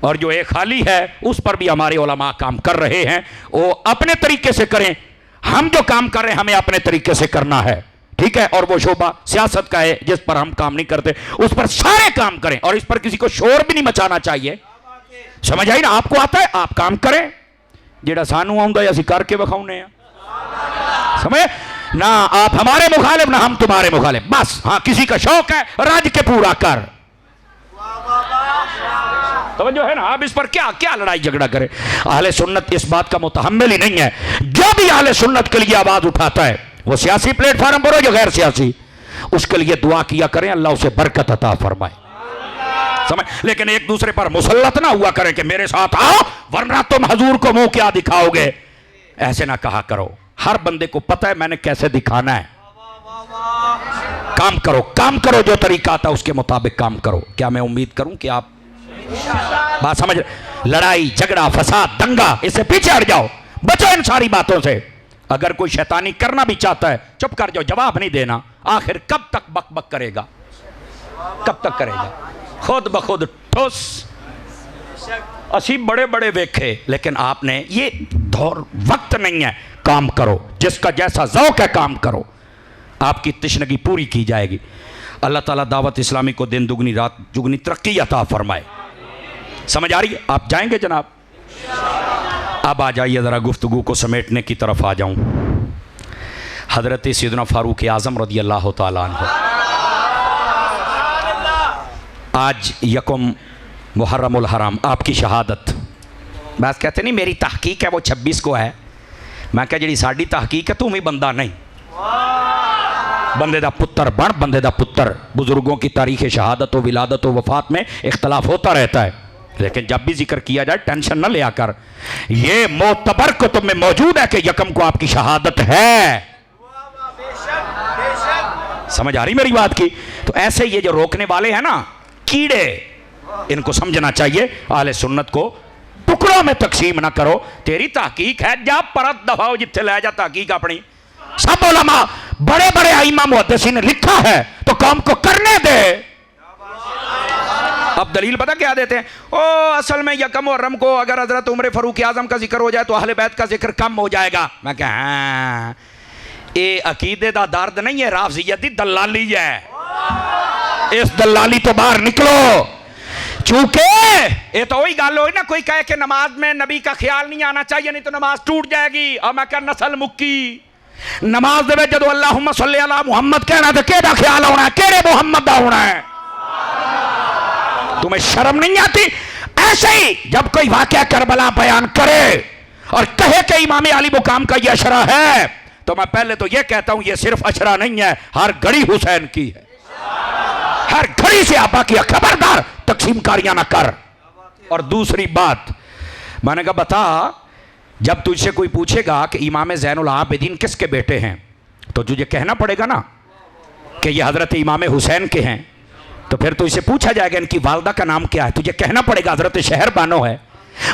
और जो एक खाली है उस पर भी हमारे उलमा काम कर रहे हैं। वो अपने तरीके से करें, हम जो काम कर रहे हैं हमें अपने तरीके से करना है, ठीक है। और वो शोबा सियासत का है जिस पर हम काम नहीं करते, उस पर सारे काम करें, और इस पर किसी को शोर भी नहीं मचाना चाहिए। समझ आई ना? आपको आता है आप काम करें, जेड़ा सानू आउंदा असीं करके विखाउने आ। समझे ना? आप हमारे मुखालिफ ना हम तुम्हारे मुखालिफ, बस। हाँ किसी का शौक है राज के पूरा कर, तो जो है ना, आप इस पर क्या क्या लड़ाई झगड़ा करें। अहले सुन्नत इस बात का मुतहम्मिल ही नहीं है। जो भी अहले सुन्नत के लिए आवाज उठाता है, वो सियासी प्लेटफॉर्म पर हो जो गैर सियासी, उसके लिए दुआ किया करें अल्लाह उसे बरकत अता फरमाए। समझ? लेकिन एक दूसरे पर मुसल्लत ना हुआ करें कि मेरे साथ आओ वरना तुम हजूर को मुंह क्या दिखाओगे, ऐसे ना कहा करो। हर बंदे को पता है मैंने कैसे दिखाना है। काम करो जो तरीका आता है उसके मुताबिक काम करो। क्या मैं उम्मीद करूं कि आप बात समझ? लड़ाई झगड़ा फसाद दंगा, इससे पीछे हट जाओ, बचो इन सारी बातों से। अगर कोई शैतानी करना भी चाहता है चुप कर जाओ, जवाब नहीं देना। आखिर कब तक बक बक करेगा? कब तक करेगा? खुद ब खुद ठोस। असी बड़े बड़े वेखे, लेकिन आपने ये दौर वक्त नहीं है। काम करो, जिसका जैसा ज़ौक़ है काम करो। आपकी तशनगी पूरी की जाएगी। अल्लाह ताला दावत इस्लामी को दिन दुगनी रात दुगनी तरक्की अता फरमाए। समझ आ रही है? आप जाएंगे जनाब? अब आ जाइए ज़रा गुफ्तगू को समेटने की तरफ आ जाऊँ। हज़रत सैयदना फ़ारूक आज़म रज़ी अल्लाह ताला अन्हु, आज यकम मुहर्रमुल हराम आपकी शहादत। बस कहते नहीं मेरी तहकीक है वो 26 को है। मैं क्या जी साड़ी तहकीक है, तू भी बंदा नहीं, बंदे दा पुत्र बन, बंदे दा पुत्र। बुजुर्गों की तारीख़ शहादत व विलादत व वफ़ात में इख्तलाफ होता रहता है, लेकिन जब भी जिक्र किया जाए टेंशन न लिया कर। ये मोतबर कुतुब में मौजूद है कि यकम को आपकी शहादत है। समझ आ रही मेरी बात की? तो ऐसे ये जो रोकने वाले हैं ना कीड़े, इनको समझना चाहिए। आहले सुन्नत को टुकड़ों में तकसीम ना करो। तेरी तहकीक है, जा परत दफाओ जिथे ले जा तहकीक अपनी। सब उलमा बड़े बड़े आइमा मुहद्दिसीन ने लिखा है तो कौम को करने दे। अब दलील पता क्या देते हैं? ओ असल में यकम मुहर्रम को अगर हजरत उमर फारूक आजम का जिक्र हो जाए तो अहले बैत का जिक्र कम हो जाएगा। मैं कहा हाँ, ये अकीदे का दर्द नहीं है, राफ़ज़ियत दी दलाली है। इस दलाली तो बाहर निकलो। चूंकि ये तो वही गल हो ना, कोई कहे कि नमाज में नबी का ख्याल नहीं आना चाहिए नहीं तो नमाज टूट जाएगी। और मैं क्या नस्ल मुक्की नमाज दे जो अल्लाहुम्मा सल्ली अला मुहम्मद कहना तो केड़ा ख्याल होना है, केड़े मुहम्मद का होना है? तुम्हें शर्म नहीं आती? ऐसे ही जब कोई वाकया करबला बयान करे और कहे कि इमाम अली मुकाम का यह अशरा है, तो मैं पहले तो यह कहता हूं यह सिर्फ अशरा नहीं है, हर घड़ी हुसैन की है। हर घड़ी से आपा की खबरदार तकसीम कारियां ना कर। और दूसरी बात मैंने कहा बता, जब तुझसे कोई पूछेगा कि इमाम ज़ैनुल आबिदीन किसके बेटे हैं तो तुझे कहना पड़ेगा ना कि ये हज़रत इमाम हुसैन के हैं। तो फिर तुझसे पूछा जाएगा इनकी वालदा का नाम क्या है, तुझे कहना पड़ेगा हज़रत शहर बानो है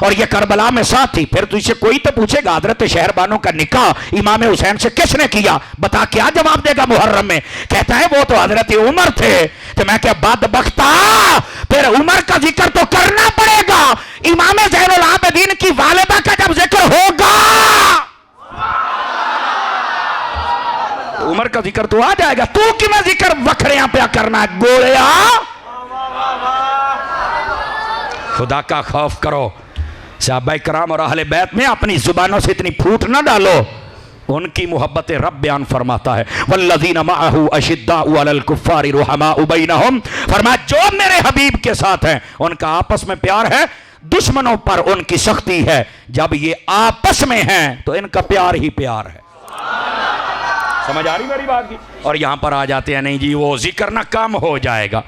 और ये करबला में साथ थी। फिर तुझसे कोई तो पूछेगा हज़रत शहर बानो का निकाह इमाम हुसैन से किसने किया, बता क्या जवाब देगा मुहर्रम में? कहता है वो तो हज़रत उमर थे। तो मैं क्या बदबख्ता, फिर उमर का जिक्र तो करना पड़ेगा। इमाम ज़ैनुल आबिदीन की वालिदा का जब जिक्र होगा उमर का जिक्र तो आ जाएगा। तू कि मैं जिक्र वखड़ियां पे करना है गोलिया? खुदा का खौफ करो। सहाबा कराम और अहले बैत में अपनी जुबानों से इतनी फूट ना डालो। उनकी मोहब्बत रब बयान फरमाता है वल्लज़ीना मअहू अशिद्दाउ अलल कुफ्फारि रुहमाउ बैनहुम, फरमाया जो मेरे हबीब के साथ हैं उनका आपस में प्यार है, दुश्मनों पर उनकी सख्ती है। जब ये आपस में हैं तो इनका प्यार ही प्यार है। समझ आ रही मेरी बात की? और यहां पर आ जाते हैं नहीं जी वो जिक्र ना कम हो जाएगा।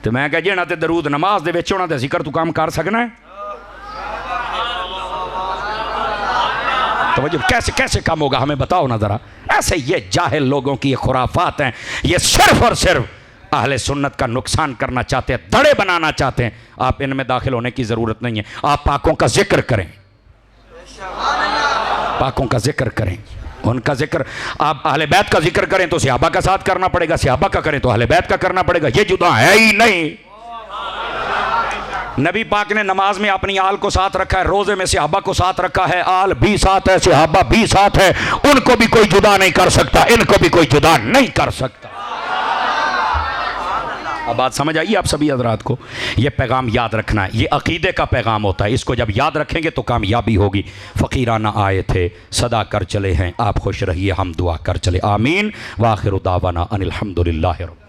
तो मैं कह जेना ते दरूद नमाज दे विच होना ते जिक्र तू काम कर सकना है। तो मुझे कैसे कैसे कम होगा हमें बताओ ना जरा। ऐसे ये जाहिल लोगों की ये खुराफात हैं, ये सिर्फ और सिर्फ अहले सुन्नत का नुकसान करना चाहते हैं, दड़े बनाना चाहते हैं। आप इनमें दाखिल होने की ज़रूरत नहीं है। आप पाकों का जिक्र करें, पाकों का जिक्र करें, उनका जिक्र। आप अहले बैत का जिक्र करें तो सहाबा का साथ करना पड़ेगा, सहाबा का करें तो अहले बैत का करना पड़ेगा। ये जुदा है ही नहीं। नबी पाक ने नमाज में अपनी आल को साथ रखा है, रोजे में सहाबा को साथ रखा है, आल भी साथ है, सहाबा भी साथ है। उनको भी कोई जुदा नहीं कर सकता, इनको भी कोई जुदा नहीं कर सकता। अब बात समझ आई आप सभी हजरात को? ये पैगाम याद रखना है, ये अकीदे का पैगाम होता है। इसको जब याद रखेंगे तो कामयाबी होगी। फ़कीराना आए थे सदा कर चले हैं, आप खुश रहिए हम दुआ कर चले। आमीन। वाखिर दावाना अनिल हम्दुलिल्लाहि रब्बिल